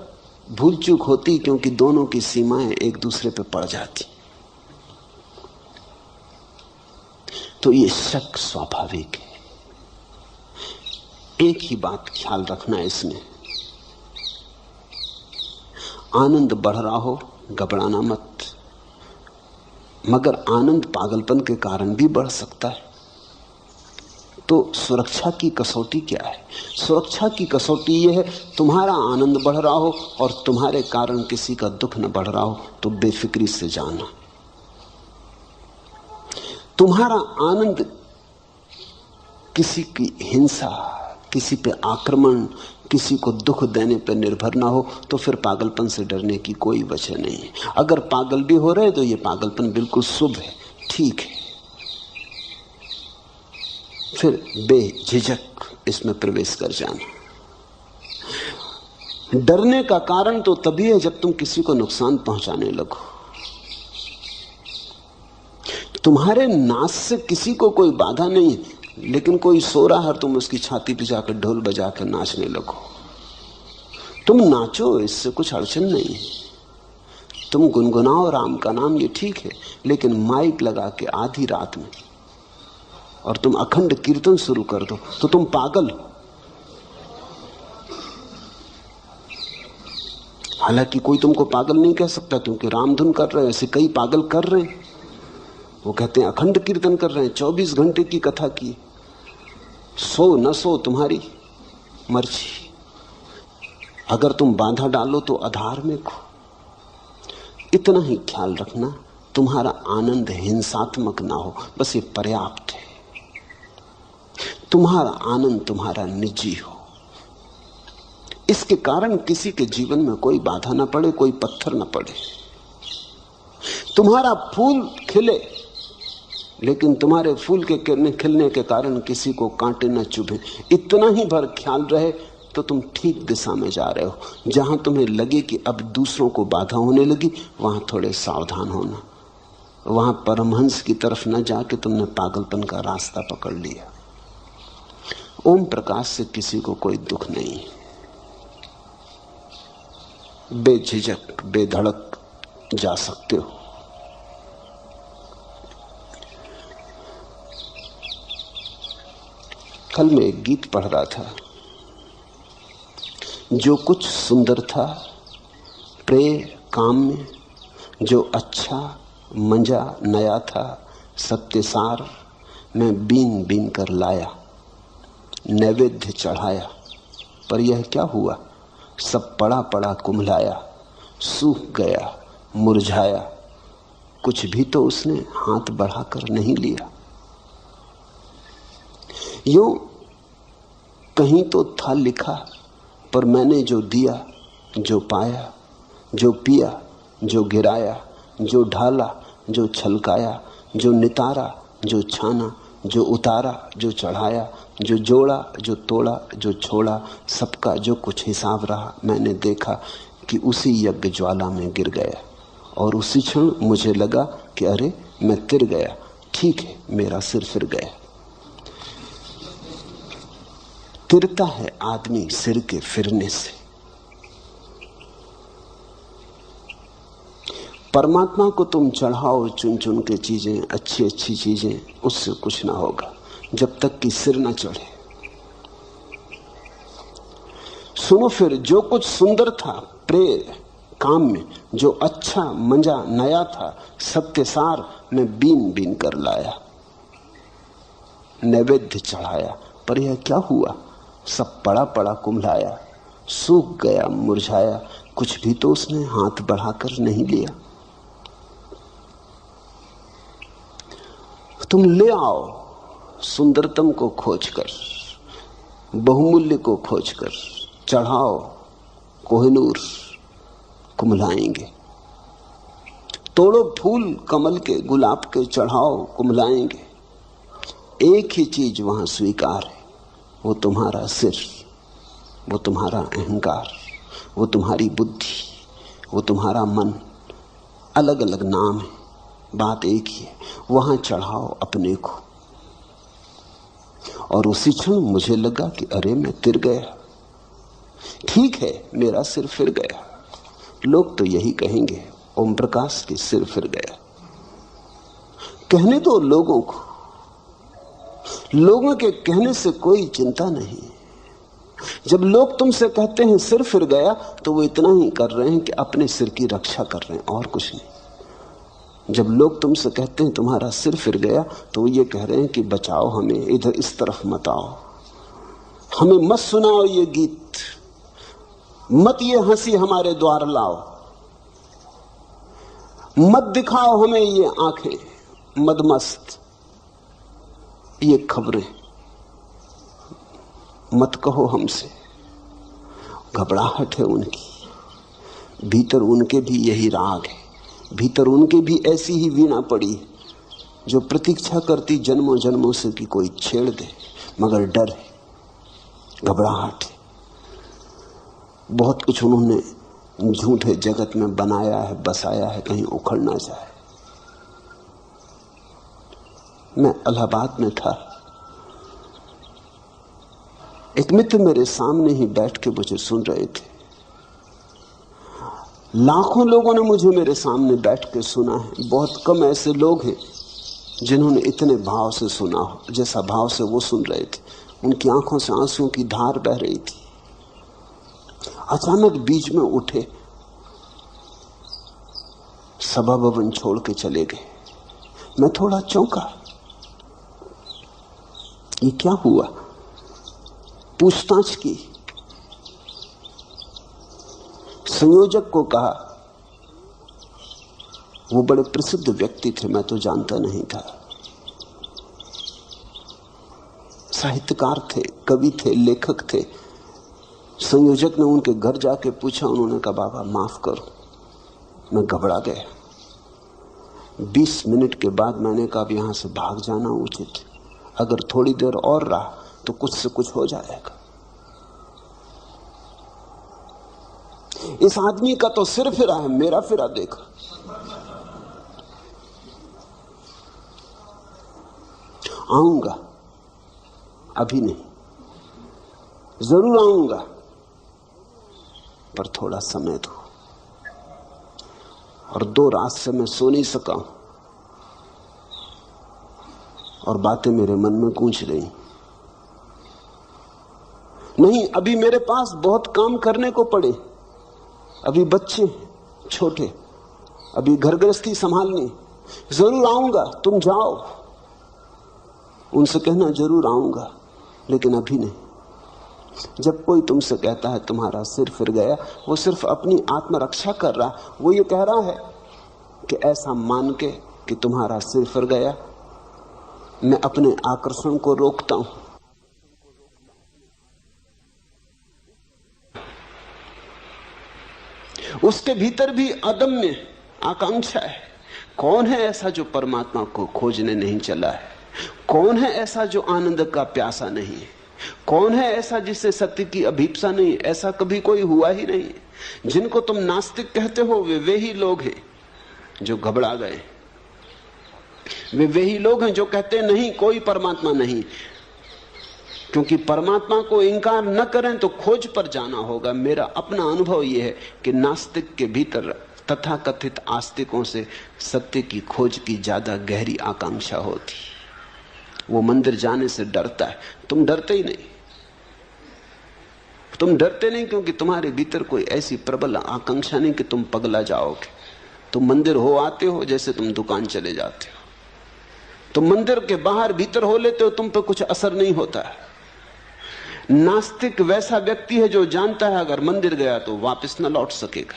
भूल चूक होती क्योंकि दोनों की सीमाएं एक दूसरे पे पड़ जाती। तो ये शक स्वाभाविक है। एक ही बात ख्याल रखना इसमें, आनंद बढ़ रहा हो घबराना मत। मगर आनंद पागलपन के कारण भी बढ़ सकता है। तो सुरक्षा की कसौटी क्या है? सुरक्षा की कसौटी यह है, तुम्हारा आनंद बढ़ रहा हो और तुम्हारे कारण किसी का दुख न बढ़ रहा हो तो बेफिक्री से जाना। तुम्हारा आनंद किसी की हिंसा, किसी पे आक्रमण, किसी को दुख देने पर निर्भर ना हो तो फिर पागलपन से डरने की कोई वजह नहीं है। अगर पागल भी हो रहे तो ये पागलपन बिल्कुल शुभ है, ठीक है। फिर बेझिझक इसमें प्रवेश कर जाना। डरने का कारण तो तभी है जब तुम किसी को नुकसान पहुंचाने लगो। तुम्हारे नाच से किसी को कोई बाधा नहीं है, लेकिन कोई सो रहा है, तुम उसकी छाती पे जाकर ढोल बजा कर नाचने लगो। तुम नाचो, इससे कुछ अड़चन नहीं है। तुम गुनगुनाओ राम का नाम, ये ठीक है। लेकिन माइक लगा के आधी रात में और तुम अखंड कीर्तन शुरू कर दो तो तुम पागल। हालांकि कोई तुमको पागल नहीं कह सकता, क्योंकि रामधुन कर रहे हैं, ऐसे कई पागल कर रहे हैं। वो कहते हैं अखंड कीर्तन कर रहे हैं, 24 घंटे की कथा की। सो न सो तुम्हारी मर्जी। अगर तुम बाधा डालो तो अधार्मिक हो। इतना ही ख्याल रखना, तुम्हारा आनंद हिंसात्मक ना हो, बस ये पर्याप्त है। तुम्हारा आनंद तुम्हारा निजी हो, इसके कारण किसी के जीवन में कोई बाधा ना पड़े, कोई पत्थर ना पड़े। तुम्हारा फूल खिले, लेकिन तुम्हारे फूल के खिलने के कारण किसी को कांटे न चुभे। इतना ही भर ख्याल रहे तो तुम ठीक दिशा में जा रहे हो। जहां तुम्हें लगे कि अब दूसरों को बाधा होने लगी, वहां थोड़े सावधान होना। वहां परमहंस की तरफ न जाके तुमने पागलपन का रास्ता पकड़ लिया। ओम प्रकाश से किसी को कोई दुख नहीं। बेझिझक बेधड़क जा सकते हो। कल मैं एक गीत पढ़ रहा था, जो कुछ सुंदर था प्रेय काम में, जो अच्छा मंजा नया था सत्यसार, मैं बीन बीन कर लाया नैवेद्य चढ़ाया, पर यह क्या हुआ सब पड़ा पड़ा कुम्हलाया, सूख गया मुरझाया, कुछ भी तो उसने हाथ बढ़ाकर नहीं लिया। यूं कहीं तो था लिखा, पर मैंने जो दिया, जो पाया, जो पिया, जो गिराया, जो ढाला, जो छलकाया, जो नितारा, जो छाना, जो उतारा, जो चढ़ाया, जो जोड़ा, जो तोड़ा, जो छोड़ा, सबका जो कुछ हिसाब रहा, मैंने देखा कि उसी यज्ञ ज्वाला में गिर गया। और उसी क्षण मुझे लगा कि अरे मैं तिर गया, ठीक है, मेरा सिर फिर गया। तिरता है आदमी सिर के फिरने से। परमात्मा को तुम चढ़ाओ चुन चुन के चीजें, अच्छी अच्छी चीजें, उससे कुछ ना होगा जब तक कि सिर ना चढ़े। सुनो, फिर जो कुछ सुंदर था प्रेम काम में, जो अच्छा मंजा नया था, सत्यसार मैं बीन बीन कर लाया, नैवेद्य चढ़ाया। पर यह क्या हुआ? सब पड़ा पड़ा कुम्हलाया, सूख गया मुरझाया, कुछ भी तो उसने हाथ बढ़ाकर नहीं लिया। तुम ले आओ सुंदरतम को खोजकर, बहुमूल्य को खोजकर, चढ़ाओ कोहिनूर, कुम्हलाएंगे। तोड़ो फूल कमल के, गुलाब के, चढ़ाओ कुम्हलाएंगे। एक ही चीज वहां स्वीकार है, वो तुम्हारा सिर, वो तुम्हारा अहंकार, वो तुम्हारी बुद्धि, वो तुम्हारा मन। अलग अलग नाम है, बात एक ही है। वहां चढ़ाओ अपने को। और उसी क्षण मुझे लगा कि अरे मैं तिर गया, ठीक है, मेरा सिर फिर गया। लोग तो यही कहेंगे, ओम प्रकाश के सिर फिर गया। कहने दो लोगों को, लोगों के कहने से कोई चिंता नहीं। जब लोग तुमसे कहते हैं सिर फिर गया, तो वो इतना ही कर रहे हैं कि अपने सिर की रक्षा कर रहे हैं, और कुछ नहीं। जब लोग तुमसे कहते हैं तुम्हारा सिर फिर गया, तो वो ये कह रहे हैं कि बचाओ हमें, इधर इस तरफ मत आओ, हमें मत सुनाओ ये गीत, मत ये हंसी हमारे द्वार लाओ, मत दिखाओ हमें ये आंखें मदमस्त, ये खबरें, मत कहो हमसे। घबराहट है उनकी, भीतर उनके भी यही राग है, भीतर उनके भी ऐसी ही वीणा पड़ी है जो प्रतीक्षा करती जन्मों जन्मों से कि कोई छेड़ दे, मगर डर है, घबराहट है। बहुत कुछ उन्होंने झूठे जगत में बनाया है, बसाया है, कहीं उखड़ ना जाए। मैं इलाहाबाद में था, एक मित्र मेरे सामने ही बैठ के मुझे सुन रहे थे। लाखों लोगों ने मुझे मेरे सामने बैठ के सुना है, बहुत कम ऐसे लोग हैं जिन्होंने इतने भाव से सुना हो जैसा भाव से वो सुन रहे थे। उनकी आंखों से आंसुओं की धार बह रही थी। अचानक बीच में उठे, सभा भवन छोड़ के चले गए। मैं थोड़ा चौंका, ये क्या हुआ? पूछताछ की, संयोजक को कहा, वो बड़े प्रसिद्ध व्यक्ति थे, मैं तो जानता नहीं था, साहित्यकार थे, कवि थे, लेखक थे। संयोजक ने उनके घर जाके पूछा, उन्होंने कहा बाबा माफ करो। मैं घबरा गया। 20 मिनट के बाद मैंने कहा अब यहां से भाग जाना उचित, अगर थोड़ी देर और रहा तो कुछ से कुछ हो जाएगा। इस आदमी का तो सिर फिरा है, मेरा फिरा देखा। आऊंगा, अभी नहीं, जरूर आऊंगा, पर थोड़ा समय दो। और 2 रात से मैं सो नहीं सका हूं और बातें मेरे मन में गूंज रही। नहीं, अभी मेरे पास बहुत काम करने को पड़े, अभी बच्चे छोटे, अभी घर गृहस्थी संभालनी। जरूर आऊंगा, तुम जाओ, उनसे कहना जरूर आऊंगा, लेकिन अभी नहीं। जब कोई तुमसे कहता है तुम्हारा सिर फिर गया, वो सिर्फ अपनी आत्मरक्षा कर रहा, वो ये कह रहा है कि ऐसा मान के कि तुम्हारा सिर फिर गया, मैं अपने आकर्षण को रोकता हूं। उसके भीतर भी अदम्य आकांक्षा है। कौन है ऐसा जो परमात्मा को खोजने नहीं चला है? कौन है ऐसा जो आनंद का प्यासा नहीं है? कौन है ऐसा जिसे सत्य की अभीप्सा नहीं? ऐसा कभी कोई हुआ ही नहीं। जिनको तुम नास्तिक कहते हो वे ही लोग हैं जो घबरा गए। वे ही लोग हैं जो कहते हैं नहीं, कोई परमात्मा नहीं। क्योंकि परमात्मा को इंकार न करें तो खोज पर जाना होगा। मेरा अपना अनुभव यह है कि नास्तिक के भीतर तथाकथित आस्तिकों से सत्य की खोज की ज्यादा गहरी आकांक्षा होती। वो मंदिर जाने से डरता है। तुम डरते ही नहीं। तुम डरते नहीं क्योंकि तुम्हारे भीतर कोई ऐसी प्रबल आकांक्षा नहीं कि तुम पगला जाओगे। तुम मंदिर हो आते हो जैसे तुम दुकान चले जाते हो। तुम मंदिर के बाहर भीतर हो लेते हो, तुम पे कुछ असर नहीं होता है। नास्तिक वैसा व्यक्ति है जो जानता है अगर मंदिर गया तो वापस न लौट सकेगा।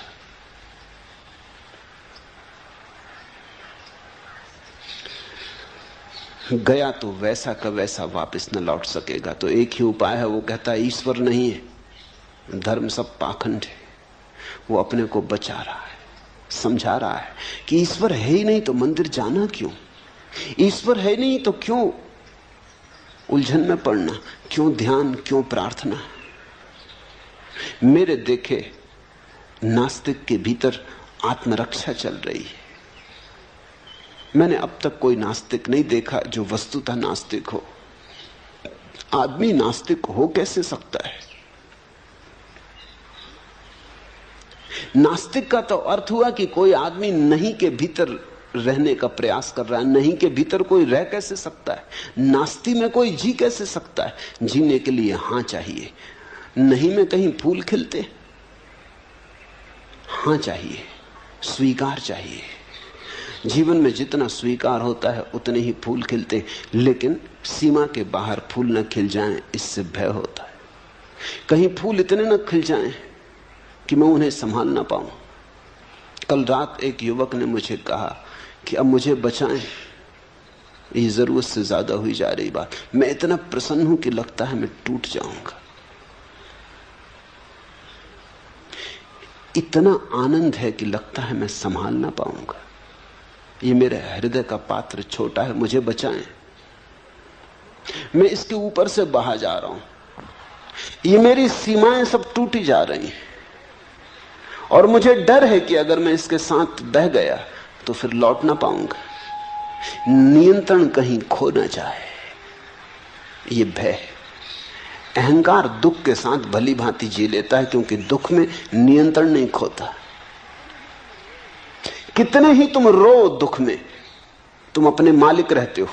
गया तो वैसा का वैसा वापस न लौट सकेगा। तो एक ही उपाय है, वो कहता है ईश्वर नहीं है, धर्म सब पाखंड है। वो अपने को बचा रहा है, समझा रहा है कि ईश्वर है ही नहीं तो मंदिर जाना क्यों? ईश्वर है नहीं तो क्यों उलझन में पड़ना? क्यों ध्यान, क्यों प्रार्थना? मेरे देखे नास्तिक के भीतर आत्मरक्षा चल रही है। मैंने अब तक कोई नास्तिक नहीं देखा जो वस्तुतः नास्तिक हो। आदमी नास्तिक हो कैसे सकता है? नास्तिक का तो अर्थ हुआ कि कोई आदमी नहीं के भीतर रहने का प्रयास कर रहा है। नहीं के भीतर कोई रह कैसे सकता है? नास्ति में कोई जी कैसे सकता है? जीने के लिए हां चाहिए। नहीं में कहीं फूल खिलते? हां चाहिए, स्वीकार चाहिए। जीवन में जितना स्वीकार होता है उतने ही फूल खिलते, लेकिन सीमा के बाहर फूल न खिल जाएं इससे भय होता है। कहीं फूल इतने न खिल जाएं कि मैं उन्हें संभाल ना पाऊं। कल रात एक युवक ने मुझे कहा कि अब मुझे बचाएं, ये जरूरत से ज्यादा हुई जा रही बात। मैं इतना प्रसन्न हूं कि लगता है मैं टूट जाऊंगा। इतना आनंद है कि लगता है मैं संभाल ना पाऊंगा। ये मेरे हृदय का पात्र छोटा है, मुझे बचाएं। मैं इसके ऊपर से बहा जा रहा हूं। ये मेरी सीमाएं सब टूटी जा रही हैं और मुझे डर है कि अगर मैं इसके साथ बह गया तो फिर लौट ना पाऊंगा। नियंत्रण कहीं खो ना जाए, ये भय। अहंकार दुख के साथ भली भांति जी लेता है क्योंकि दुख में नियंत्रण नहीं खोता। कितने ही तुम रो दुख में, तुम अपने मालिक रहते हो।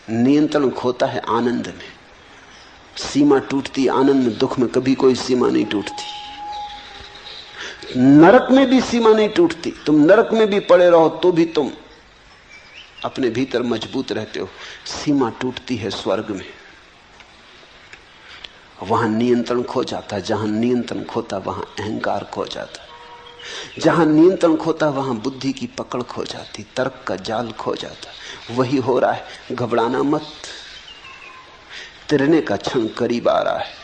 नियंत्रण खोता है आनंद में। सीमा टूटती आनंद में, दुख में कभी कोई सीमा नहीं टूटती। नरक में भी सीमा नहीं टूटती। तुम नरक में भी पड़े रहो तो भी तुम अपने भीतर मजबूत रहते हो। सीमा टूटती है स्वर्ग में, वहां नियंत्रण खो जाता है। जहां नियंत्रण खोता वहां अहंकार खो जाता है। जहां नियंत्रण खोता वहां बुद्धि की पकड़ खो जाती, तर्क का जाल खो जाता। वही हो रहा है। घबराना मत, तिरने का क्षण करीब आ रहा है,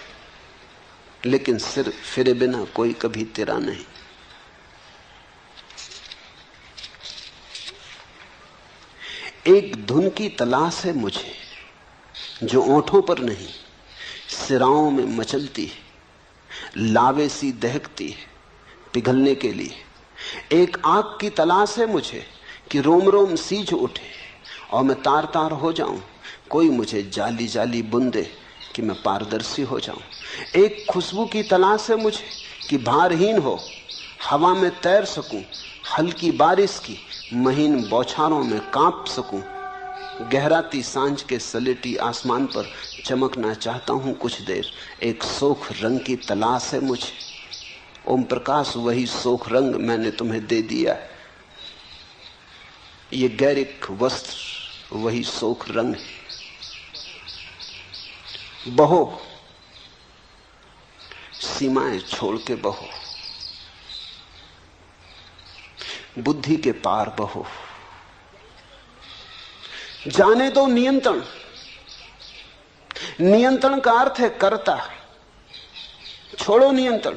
लेकिन सिर फिरे बिना कोई कभी तिरा नहीं। एक धुन की तलाश है मुझे जो ओंठों पर नहीं, सिराओं में मचलती है, लावे सी दहकती है पिघलने के लिए। एक आग की तलाश है मुझे कि रोम रोम सीज उठे और मैं तार तार हो जाऊं। कोई मुझे जाली जाली बुंदे कि मैं पारदर्शी हो जाऊं। एक खुशबू की तलाश है मुझे कि भारहीन हो, हवा में तैर सकूं, हल्की बारिश की महीन बौछारों में कांप सकूं। गहराती सांझ के सलेटी आसमान पर चमकना चाहता हूं कुछ देर। एक सोख रंग की तलाश है मुझे। ओम प्रकाश, वही सोख रंग मैंने तुम्हें दे दिया है। ये गैरिक वस्त्र वही सोख रंग है। बहो, सीमाएं छोड़ के बहो, बुद्धि के पार बहो। जाने दो नियंत्रण। नियंत्रण का अर्थ है कर्ता। छोड़ो नियंत्रण।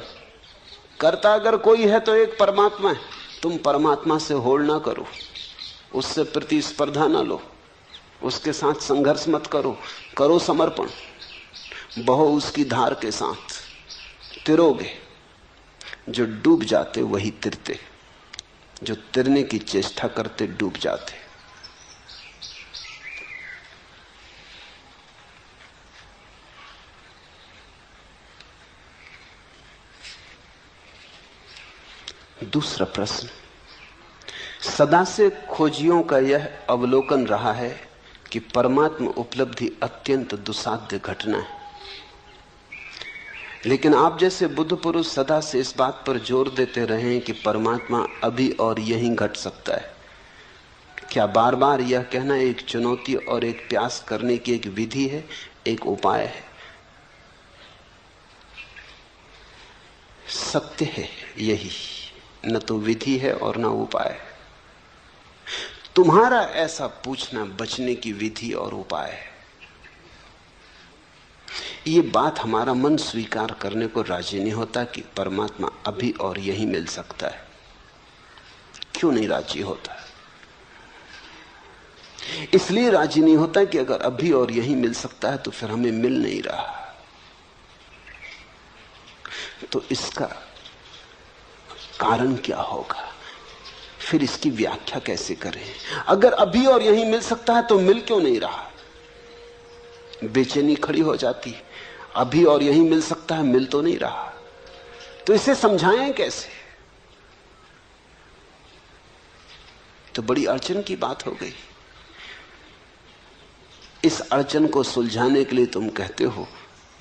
कर्ता अगर कोई है तो एक परमात्मा है। तुम परमात्मा से होड़ ना करो, उससे प्रतिस्पर्धा ना लो। उसके साथ संघर्ष मत करो, करो समर्पण, बहो उसकी धार के साथ, तिरोगे। जो डूब जाते वही तिरते, जो तिरने की चेष्टा करते डूब जाते। दूसरा प्रश्न, सदा से खोजियों का यह अवलोकन रहा है कि परमात्मा उपलब्धि अत्यंत दुस्साध्य घटना है, लेकिन आप जैसे बुद्ध पुरुष सदा से इस बात पर जोर देते रहे हैं कि परमात्मा अभी और यहीं घट सकता है। क्या बार बार यह कहना एक चुनौती और एक प्रयास करने की एक विधि है, एक उपाय है? सत्य है यही, न तो विधि है और न उपाय। तुम्हारा ऐसा पूछना बचने की विधि और उपाय है। ये बात हमारा मन स्वीकार करने को राजी नहीं होता कि परमात्मा अभी और यहीं मिल सकता है। क्यों नहीं राजी होता? इसलिए राजी नहीं होता कि अगर अभी और यहीं मिल सकता है तो फिर हमें मिल नहीं रहा। तो इसका कारण क्या होगा, फिर इसकी व्याख्या कैसे करें? अगर अभी और यहीं मिल सकता है तो मिल क्यों नहीं रहा? बेचैनी खड़ी हो जाती, अभी और यहीं मिल सकता है, मिल तो नहीं रहा। तो इसे समझाएं कैसे? तो बड़ी अड़चन की बात हो गई। इस अड़चन को सुलझाने के लिए तुम कहते हो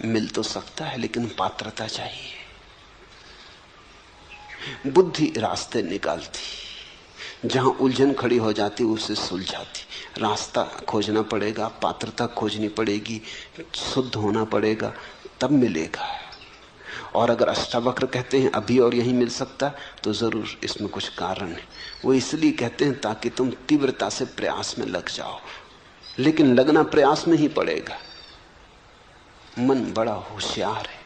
मिल तो सकता है लेकिन पात्रता चाहिए। बुद्धि रास्ते निकालती, जहां उलझन खड़ी हो जाती उसे सुलझाती। रास्ता खोजना पड़ेगा, पात्रता खोजनी पड़ेगी, शुद्ध होना पड़ेगा, तब मिलेगा। और अगर अष्टावक्र कहते हैं अभी और यहीं मिल सकता, तो जरूर इसमें कुछ कारण है। वो इसलिए कहते हैं ताकि तुम तीव्रता से प्रयास में लग जाओ, लेकिन लगना प्रयास में ही पड़ेगा। मन बड़ा होशियार है।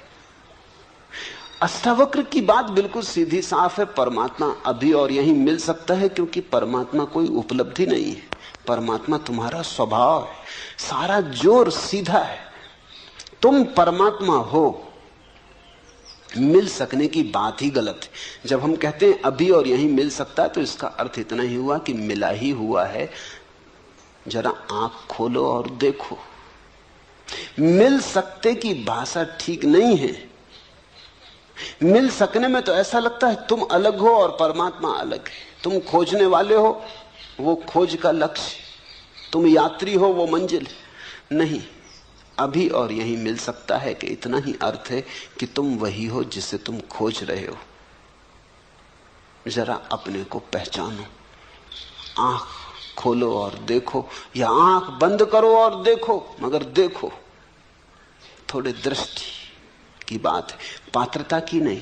अष्टावक्र की बात बिल्कुल सीधी साफ है, परमात्मा अभी और यहीं मिल सकता है क्योंकि परमात्मा कोई उपलब्धि नहीं है, परमात्मा तुम्हारा स्वभाव है। सारा जोर सीधा है, तुम परमात्मा हो, मिल सकने की बात ही गलत है। जब हम कहते हैं अभी और यहीं मिल सकता है तो इसका अर्थ इतना ही हुआ कि मिला ही हुआ है। जरा आंख खोलो और देखो। मिल सकते की भाषा ठीक नहीं है। मिल सकने में तो ऐसा लगता है तुम अलग हो और परमात्मा अलग है। तुम खोजने वाले हो, वो खोज का लक्ष्य, तुम यात्री हो, वो मंजिल। नहीं, अभी और यहीं मिल सकता है कि इतना ही अर्थ है कि तुम वही हो जिसे तुम खोज रहे हो। जरा अपने को पहचानो, आंख खोलो और देखो, या आंख बंद करो और देखो, मगर देखो। थोड़े दृष्टि की बात है, पात्रता की नहीं।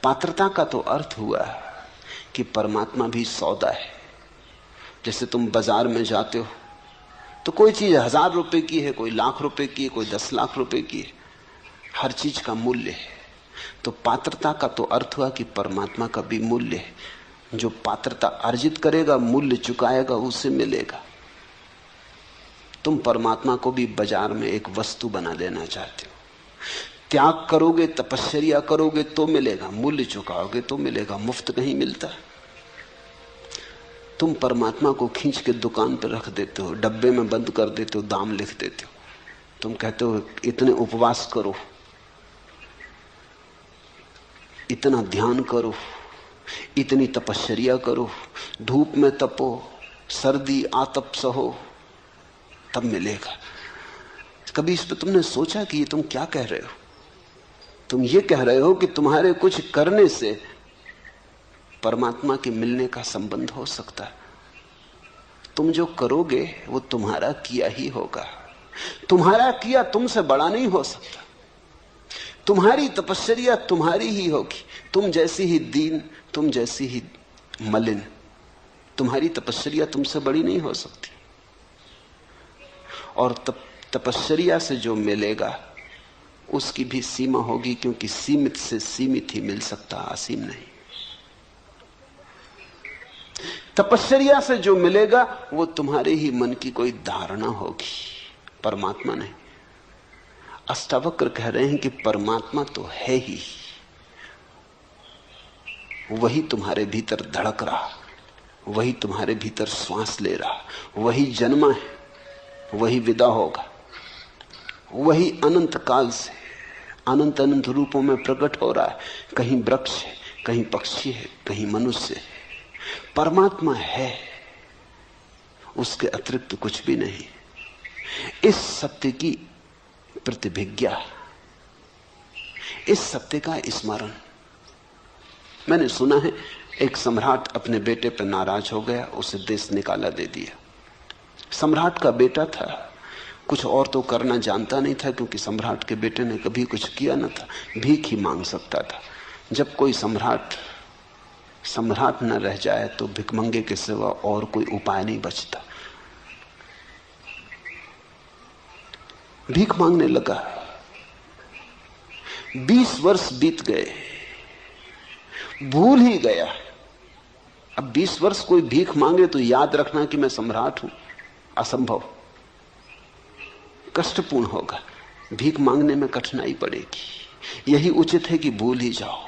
पात्रता का तो अर्थ हुआ कि परमात्मा भी सौदा है। जैसे तुम बाजार में जाते हो तो कोई चीज 1000 रुपए की है, कोई लाख रुपए की है, कोई 10 लाख रुपए की है, हर चीज का मूल्य है। तो पात्रता का तो अर्थ हुआ कि परमात्मा का भी मूल्य है। जो पात्रता अर्जित करेगा, मूल्य चुकाएगा, उसे मिलेगा। तुम परमात्मा को भी बाजार में एक वस्तु बना लेना चाहते हो। त्याग करोगे, तपस्या करोगे तो मिलेगा, मूल्य चुकाओगे तो मिलेगा। मुफ्त कहीं मिलता है। तुम परमात्मा को खींच के दुकान पर रख देते हो, डब्बे में बंद कर देते हो, दाम लिख देते हो। तुम कहते हो इतने उपवास करो, इतना ध्यान करो, इतनी तपस्या करो, धूप में तपो, सर्दी आतप सहो, तब मिलेगा। कभी इस पर तुमने सोचा कि ये तुम क्या कह रहे हो? तुम ये कह रहे हो कि तुम्हारे कुछ करने से परमात्मा के मिलने का संबंध हो सकता है। तुम जो करोगे वो तुम्हारा किया ही होगा। तुम्हारा किया तुमसे बड़ा नहीं हो सकता। तुम्हारी तपस्या तुम्हारी ही होगी। तुम जैसी ही दीन, तुम जैसी ही मलिन, तुम्हारी तपस्या तुमसे बड़ी नहीं हो सकती। और तपस्या से जो मिलेगा उसकी भी सीमा होगी, क्योंकि सीमित से सीमित ही मिल सकता, असीम नहीं। तपश्चर्या से जो मिलेगा वो तुम्हारे ही मन की कोई धारणा होगी, परमात्मा नहीं। अष्टावक्र कह रहे हैं कि परमात्मा तो है ही, वही तुम्हारे भीतर धड़क रहा, वही तुम्हारे भीतर श्वास ले रहा, वही जन्मा है, वही विदा होगा, वही अनंत काल से अनंत अनंत रूपों में प्रकट हो रहा है। कहीं वृक्ष है, कहीं पक्षी है, कहीं मनुष्य है। परमात्मा है, उसके अतिरिक्त कुछ भी नहीं। इस सत्य की प्रतिभिज्ञा, इस सत्य का स्मरण। मैंने सुना है एक सम्राट अपने बेटे पर नाराज हो गया, उसे देश निकाला दे दिया। सम्राट का बेटा था, कुछ और तो करना जानता नहीं था, क्योंकि सम्राट के बेटे ने कभी कुछ किया न था, भीख ही मांग सकता था। जब कोई सम्राट न रह जाए तो भिखमंगे के सिवा और कोई उपाय नहीं बचता। भीख मांगने लगा। 20 वर्ष बीत गए, भूल ही गया। अब 20 वर्ष कोई भीख मांगे तो याद रखना कि मैं सम्राट हूं, असंभव, कष्टपूर्ण होगा। भीख मांगने में कठिनाई पड़ेगी। यही उचित है कि भूल ही जाओ।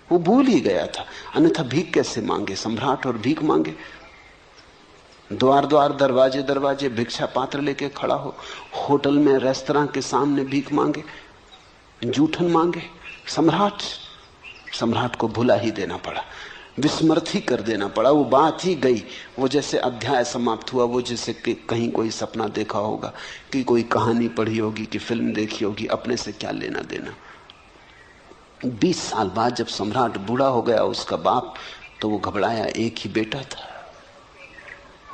वो भूल ही गया था, अन्यथा भीख कैसे मांगे? सम्राट और भीख मांगे, द्वार द्वार दरवाजे दरवाजे भिक्षा पात्र लेके खड़ा हो, होटल में रेस्तरां के सामने भीख मांगे, जूठन मांगे। सम्राट को भुला ही देना पड़ा, विस्मृत ही कर देना पड़ा। वो बात ही गई। वो जैसे अध्याय समाप्त हुआ, वो जैसे कि कहीं कोई सपना देखा होगा, कि कोई कहानी पढ़ी होगी, कि फिल्म देखी होगी, अपने से क्या लेना देना। 20 साल बाद जब सम्राट बूढ़ा हो गया, उसका बाप, तो वो घबराया। एक ही बेटा था,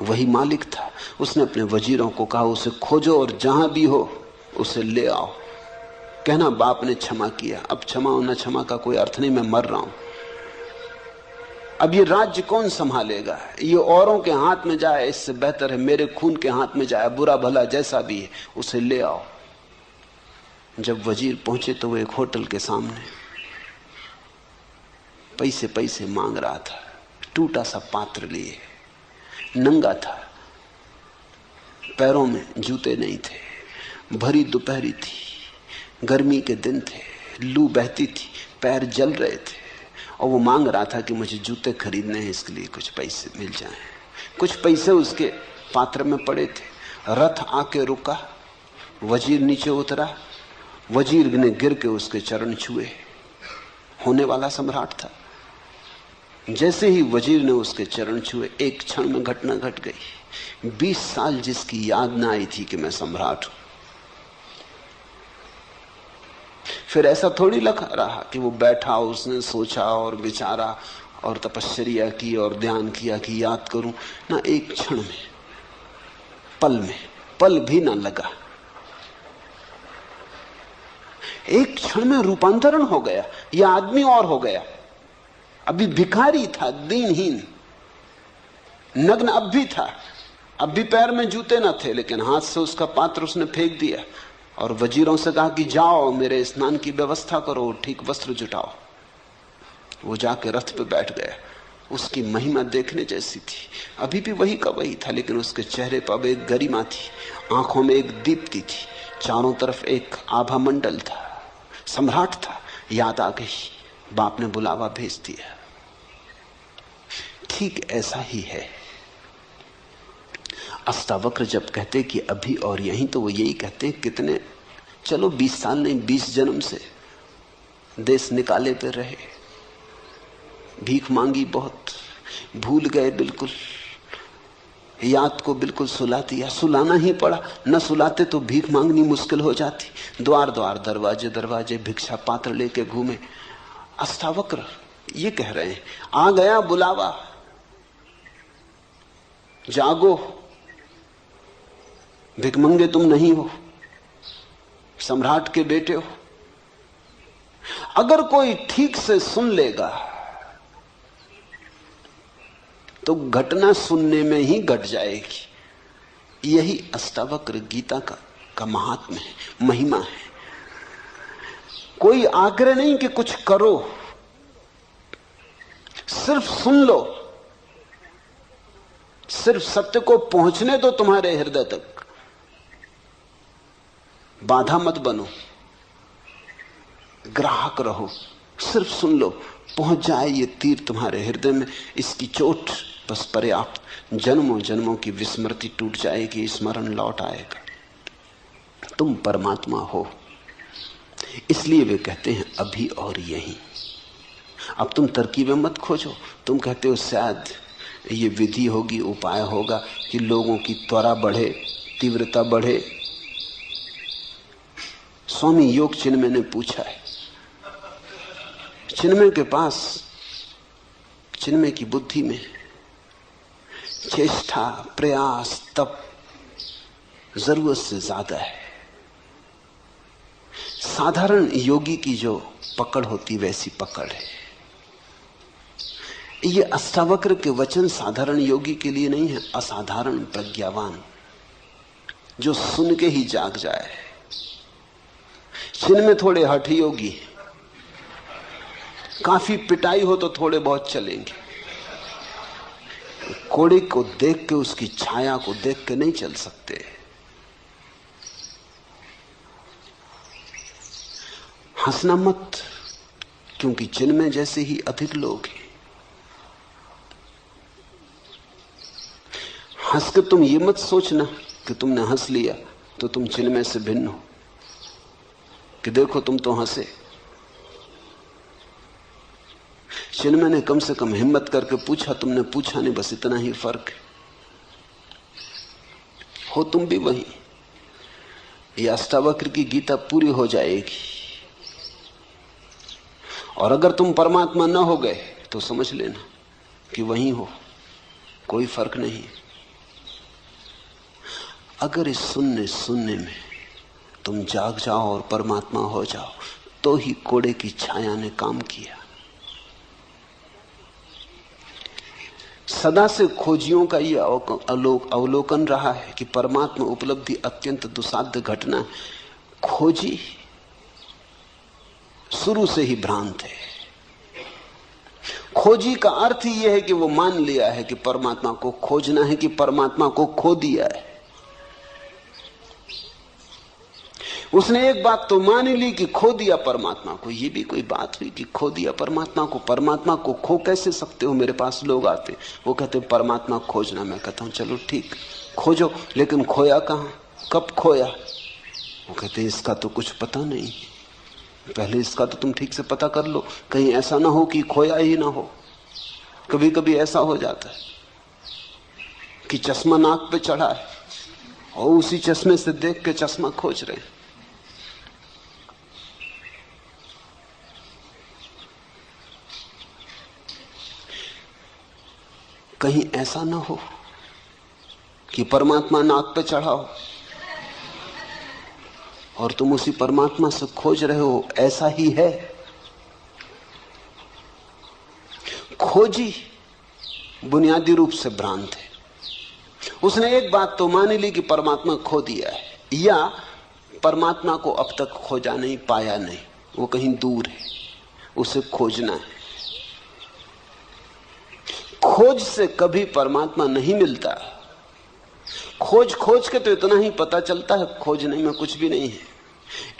वही मालिक था। उसने अपने वजीरों को कहा, उसे खोजो और जहां भी हो उसे ले आओ। कहना बाप ने क्षमा किया। अब क्षमा और न क्षमा का कोई अर्थ नहीं, मैं मर रहा हूं। अब ये राज्य कौन संभालेगा? ये औरों के हाथ में जाए, इससे बेहतर है मेरे खून के हाथ में जाए। बुरा भला जैसा भी है, उसे ले आओ। जब वजीर पहुंचे तो वो एक होटल के सामने पैसे मांग रहा था, टूटा सा पात्र लिए, नंगा था, पैरों में जूते नहीं थे, भरी दोपहरी थी, गर्मी के दिन थे, लू बहती थी, पैर जल रहे थे, और वो मांग रहा था कि मुझे जूते खरीदने हैं, इसके लिए कुछ पैसे मिल जाएं। कुछ पैसे उसके पात्र में पड़े थे। रथ आके रुका, वजीर नीचे उतरा, वजीर ने गिर के उसके चरण छुए। होने वाला सम्राट था। जैसे ही वजीर ने उसके चरण छुए, एक क्षण में घटना घट गई। 20 साल जिसकी याद ना आई थी कि मैं सम्राट हूं, फिर ऐसा थोड़ी लगा रहा कि वो बैठा, उसने सोचा और विचारा और तपश्चर्या की और ध्यान किया कि याद करूं ना। एक क्षण में, पल भी ना लगा। एक क्षण में रूपांतरण हो गया। यह आदमी और हो गया। अभी भिखारी था, दीनहीन, नग्न अब भी था, अब भी पैर में जूते न थे, लेकिन हाथ से उसका पात्र उसने फेंक दिया और वजीरों से कहा कि जाओ मेरे स्नान की व्यवस्था करो, ठीक वस्त्र जुटाओ। वो जाके रथ पे बैठ गया। उसकी महिमा देखने जैसी थी। अभी भी वही का वही था, लेकिन उसके चेहरे पर अब एक गरिमा थी, आंखों में एक दीप्ति थी, चारों तरफ एक आभा मंडल था। सम्राट था। याद आ गई, बाप ने बुलावा भेज दिया। ठीक ऐसा ही है। अष्टावक्र जब कहते कि अभी और यहीं, तो वो यही कहते हैं कितने, चलो 20 साल नहीं, 20 जन्म से देश निकाले पे रहे, भीख मांगी बहुत, भूल गए बिल्कुल, याद को बिल्कुल सुला दिया, सुलाना ही पड़ा, न सुलाते तो भीख मांगनी मुश्किल हो जाती। द्वार द्वार दरवाजे दरवाजे भिक्षा पात्र लेके घूमे। अष्टावक्र ये कह रहे हैं, आ गया बुलावा, जागो, भिखमंगे तुम नहीं हो, सम्राट के बेटे हो। अगर कोई ठीक से सुन लेगा तो घटना सुनने में ही घट जाएगी। यही अष्टावक्र गीता का महात्म्य है, महिमा है। कोई आग्रह नहीं कि कुछ करो, सिर्फ सुन लो, सिर्फ सत्य को पहुंचने दो तुम्हारे हृदय तक, बाधा मत बनो, ग्राहक रहो, सिर्फ सुन लो, पहुंच जाए ये तीर तुम्हारे हृदय में, इसकी चोट बस पर्याप्त। जन्मों जन्मों की विस्मृति टूट जाएगी, स्मरण लौट आएगा, तुम परमात्मा हो। इसलिए वे कहते हैं अभी और यहीं। अब तुम तरकीबें मत खोजो, तुम कहते हो शायद ये विधि होगी, उपाय होगा कि लोगों की त्वरा बढ़े, तीव्रता बढ़े। स्वामी योग चिन्मय ने पूछा है, चिन्मय के पास, चिन्मय की बुद्धि में चेष्टा, प्रयास, तप जरूरत से ज्यादा है। साधारण योगी की जो पकड़ होती वैसी पकड़ है। ये अष्टावक्र के वचन साधारण योगी के लिए नहीं है, असाधारण प्रज्ञावान जो सुन के ही जाग जाए। चिन्ह में थोड़े हठ योगी, काफी पिटाई हो तो थोड़े बहुत चलेंगे, कोड़े को देख के, उसकी छाया को देख के नहीं चल सकते। हंसना मत, क्योंकि चिन्ह में जैसे ही अधिक लोग हैं। हंस के तुम ये मत सोचना कि तुमने हंस लिया तो तुम चिन्ह में से भिन्न हो, कि देखो तुम तो हंसे। चिन्ह ने कम से कम हिम्मत करके पूछा, तुमने पूछा नहीं, बस इतना ही फर्क है। हो तुम भी वही। ये अष्टावक्र की गीता पूरी हो जाएगी, और अगर तुम परमात्मा न हो गए तो समझ लेना कि वहीं हो, कोई फर्क नहीं। अगर इस सुनने सुनने में तुम जाग जाओ और परमात्मा हो जाओ तो ही कोड़े की छाया ने काम किया। सदा से खोजियों का यह अवलोकन रहा है कि परमात्मा उपलब्धि अत्यंत दुसाध्य घटना है। खोजी शुरू से ही भ्रांत है। खोजी का अर्थ ही यह है कि वो मान लिया है कि परमात्मा को खोजना है, कि परमात्मा को खो दिया है। उसने एक बात तो मान ही ली कि खो दिया परमात्मा को। ये भी कोई बात हुई कि खो दिया परमात्मा को? परमात्मा को खो कैसे सकते हो? मेरे पास लोग आते, वो कहते परमात्मा खोजना। मैं कहता हूं चलो ठीक, खोजो, लेकिन खोया कहां, कब खोया? वो कहते इसका तो कुछ पता नहीं, पहले इसका तो तुम ठीक से पता कर लो, कहीं ऐसा ना हो कि खोया ही ना हो। कभी कभी ऐसा हो जाता है कि चश्मा नाक पे चढ़ा है और उसी चश्मे से देख के चश्मा खोज रहे हैं। कहीं ऐसा ना हो कि परमात्मा नाक पे चढ़ा हो और तुम उसी परमात्मा से खोज रहे हो। ऐसा ही है। खोजी बुनियादी रूप से भ्रांत है। उसने एक बात तो मान ली कि परमात्मा खो दिया है, या परमात्मा को अब तक खोजा नहीं, पाया नहीं, वो कहीं दूर है, उसे खोजना है। खोज से कभी परमात्मा नहीं मिलता। खोज खोज के तो इतना ही पता चलता है, खोजने में कुछ भी नहीं है।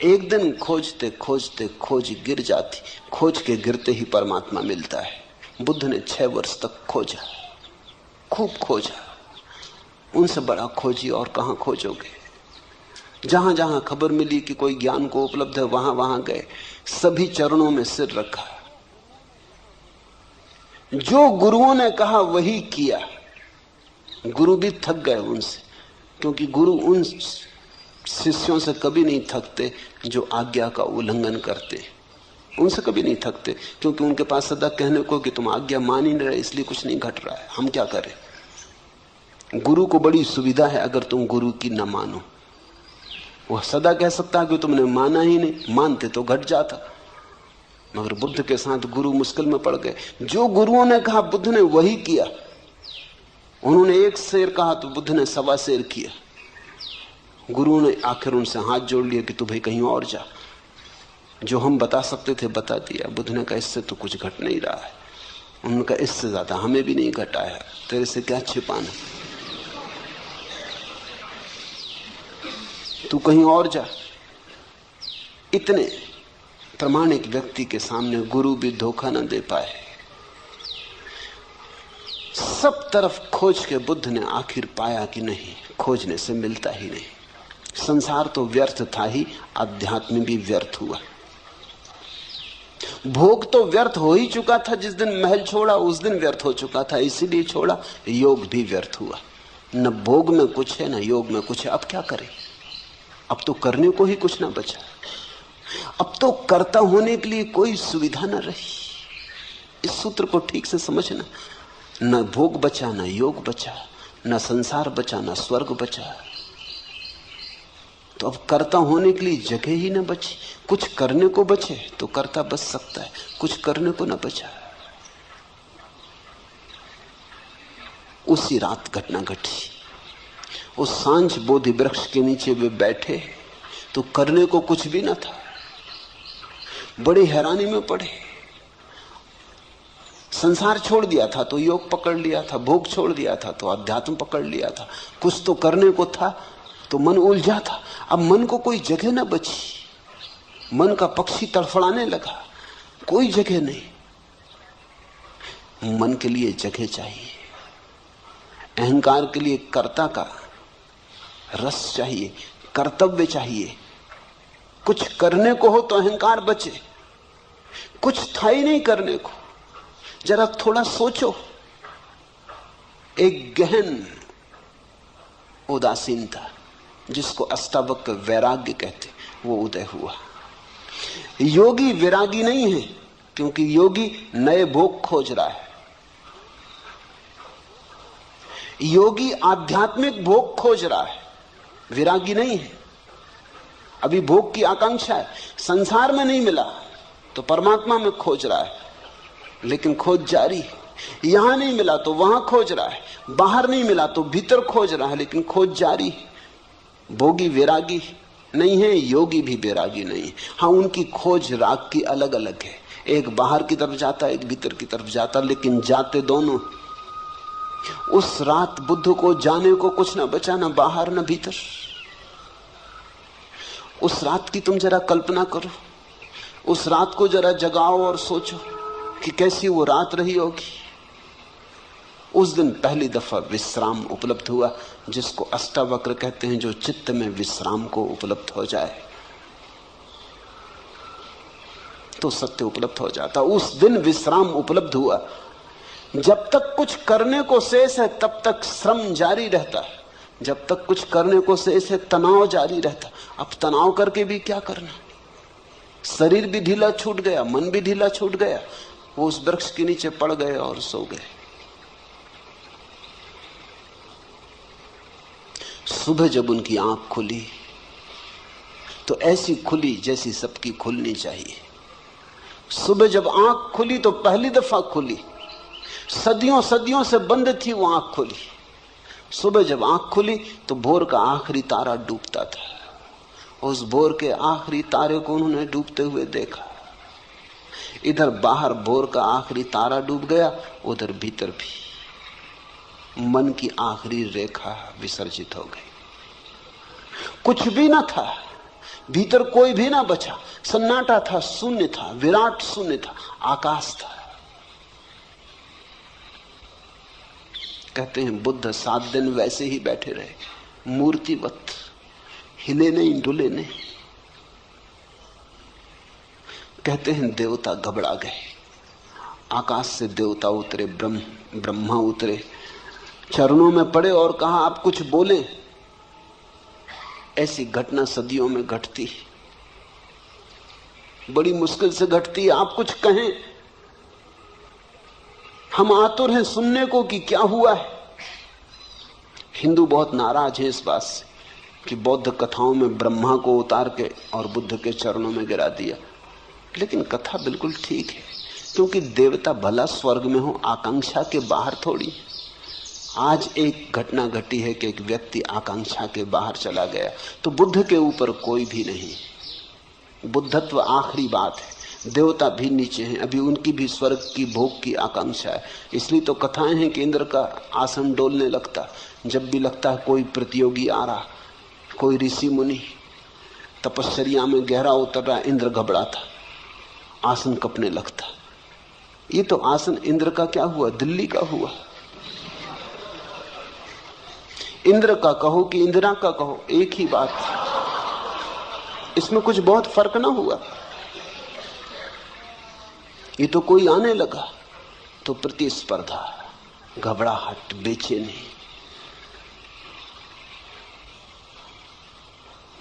एक दिन खोजते खोजते खोज गिर जाती, खोज के गिरते ही परमात्मा मिलता है। बुद्ध ने 6 वर्ष तक खोजा, खूब खोजा। उनसे बड़ा खोजी और कहां खोजोगे? जहां जहां खबर मिली कि कोई ज्ञान को उपलब्ध है, वहां वहां गए, सभी चरणों में सिर रखा। जो गुरुओं ने कहा वही किया। गुरु भी थक गए उनसे, क्योंकि गुरु उन शिष्यों से कभी नहीं थकते जो आज्ञा का उल्लंघन करते। उनसे कभी नहीं थकते, क्योंकि उनके पास सदा कहने को कि तुम आज्ञा मान ही नहीं रहे, इसलिए कुछ नहीं घट रहा है, हम क्या करें। गुरु को बड़ी सुविधा है अगर तुम गुरु की न मानो। वह सदा कह सकता है कि तुमने माना ही नहीं, मानते तो घट जाता। मगर बुद्ध के साथ गुरु मुश्किल में पड़ गए। जो गुरुओं ने कहा बुद्ध ने वही किया। उन्होंने 1 शेर कहा तो बुद्ध ने 1.25 शेर किया। गुरुओं ने आखिर उनसे हाथ जोड़ लिया कि तू भाई कहीं और जा। जो हम बता सकते थे बता दिया। बुद्ध ने कहा इससे तो कुछ घट नहीं रहा है। उन्होंने कहा इससे ज्यादा हमें भी नहीं घटा है, तेरे से क्या छिपाना। तू कहीं और जा। इतने प्रामाणिक व्यक्ति के सामने गुरु भी धोखा न दे पाए। सब तरफ खोज के बुद्ध ने आखिर पाया कि नहीं, खोजने से मिलता ही नहीं। संसार तो व्यर्थ था ही, अध्यात्म भी व्यर्थ हुआ। भोग तो व्यर्थ हो ही चुका था, जिस दिन महल छोड़ा उस दिन व्यर्थ हो चुका था, इसीलिए छोड़ा। योग भी व्यर्थ हुआ। न भोग में कुछ है न योग में कुछ है। अब क्या करें? अब तो करने को ही कुछ ना बचा। अब तो कर्ता होने के लिए कोई सुविधा न रही। इस सूत्र को ठीक से समझना। न भोग बचा, न योग बचा, न संसार बचा, न स्वर्ग बचा। तो अब कर्ता होने के लिए जगह ही न बची। कुछ करने को बचे तो कर्ता बच सकता है, कुछ करने को न बचा। उसी रात घटना घटी। उस सांझ बोधि वृक्ष के नीचे वे बैठे तो करने को कुछ भी न था। बड़ी हैरानी में पड़े। संसार छोड़ दिया था तो योग पकड़ लिया था, भोग छोड़ दिया था तो अध्यात्म पकड़ लिया था। कुछ तो करने को था तो मन उलझा था। अब मन को कोई जगह न बची। मन का पक्षी तड़फड़ाने लगा, कोई जगह नहीं। मन के लिए जगह चाहिए। अहंकार के लिए कर्ता का रस चाहिए, कर्तव्य चाहिए। कुछ करने को हो तो अहंकार बचे। कुछ था ही नहीं करने को। जरा थोड़ा सोचो। एक गहन उदासीनता, जिसको अष्टावक्र वैराग्य कहते, वो उदय हुआ। योगी विरागी नहीं है, क्योंकि योगी नए भोग खोज रहा है। योगी आध्यात्मिक भोग खोज रहा है, विरागी नहीं है। अभी भोग की आकांक्षा है। संसार में नहीं मिला तो परमात्मा में खोज रहा है, लेकिन खोज जारी है। यहां नहीं मिला तो वहां खोज रहा है, बाहर नहीं मिला तो भीतर खोज रहा है, लेकिन खोज जारी है। भोगी विरागी नहीं है, योगी भी विरागी नहीं है। हाँ, उनकी खोज राग की अलग अलग है। एक बाहर की तरफ जाता, एक भीतर की तरफ जाता, लेकिन जाते दोनों। उस रात बुद्ध को जाने को कुछ ना बचा, ना बाहर ना भीतर। उस रात की तुम जरा कल्पना करो। उस रात को जरा जगाओ और सोचो कि कैसी वो रात रही होगी। उस दिन पहली दफा विश्राम उपलब्ध हुआ, जिसको अष्टावक्र कहते हैं, जो चित्त में विश्राम को उपलब्ध हो जाए तो सत्य उपलब्ध हो जाता। उस दिन विश्राम उपलब्ध हुआ। जब तक कुछ करने को शेष है तब तक श्रम जारी रहता है। जब तक कुछ करने को शेष है तनाव जारी रहता। अब तनाव करके भी क्या करना? शरीर भी ढीला छूट गया, मन भी ढीला छूट गया। वो उस वृक्ष के नीचे पड़ गए और सो गए। सुबह जब उनकी आंख खुली तो ऐसी खुली जैसी सबकी खुलनी चाहिए। सुबह जब आंख खुली तो पहली दफा खुली। सदियों सदियों से बंद थी वो आंख खुली। सुबह जब आंख खुली तो भोर का आखिरी तारा डूबता था। उस भोर के आखिरी तारे को उन्होंने डूबते हुए देखा। इधर बाहर भोर का आखिरी तारा डूब गया, उधर भीतर भी मन की आखिरी रेखा विसर्जित हो गई। कुछ भी ना था, भीतर कोई भी ना बचा। सन्नाटा था, शून्य था, विराट शून्य था, आकाश था। कहते हैं बुद्ध 7 दिन वैसे ही बैठे रहे, मूर्तिवत, हिले नहीं, डुले नहीं। कहते हैं देवता घबरा गए। आकाश से देवता उतरे, ब्रह्मा उतरे, चरणों में पड़े और कहा आप कुछ बोले। ऐसी घटना सदियों में घटती, बड़ी मुश्किल से घटती। आप कुछ कहें, हम आतुर हैं सुनने को कि क्या हुआ है। हिंदू बहुत नाराज हैं इस बात से कि बौद्ध कथाओं में ब्रह्मा को उतार के और बुद्ध के चरणों में गिरा दिया। लेकिन कथा बिल्कुल ठीक है, क्योंकि देवता भला स्वर्ग में हो, आकांक्षा के बाहर थोड़ी। आज एक घटना घटी है कि एक व्यक्ति आकांक्षा के बाहर चला गया, तो बुद्ध के ऊपर कोई भी नहीं। बुद्धत्व आखिरी बात है। देवता भी नीचे हैं, अभी उनकी भी स्वर्ग की भोग की आकांक्षा है। इसलिए तो कथाएं हैं कि इंद्र का आसन डोलने लगता जब भी लगता है कोई प्रतियोगी आ रहा, कोई ऋषि मुनि तपश्चर्या में गहरा उतर रहा, इंद्र घबराता, आसन कपने लगता। ये तो आसन इंद्र का क्या हुआ, दिल्ली का हुआ। इंद्र का कहो कि इंदिरा का कहो, एक ही बात, इसमें कुछ बहुत फर्क ना हुआ। ये तो कोई आने लगा तो प्रतिस्पर्धा, घबराहट, बेचैनी।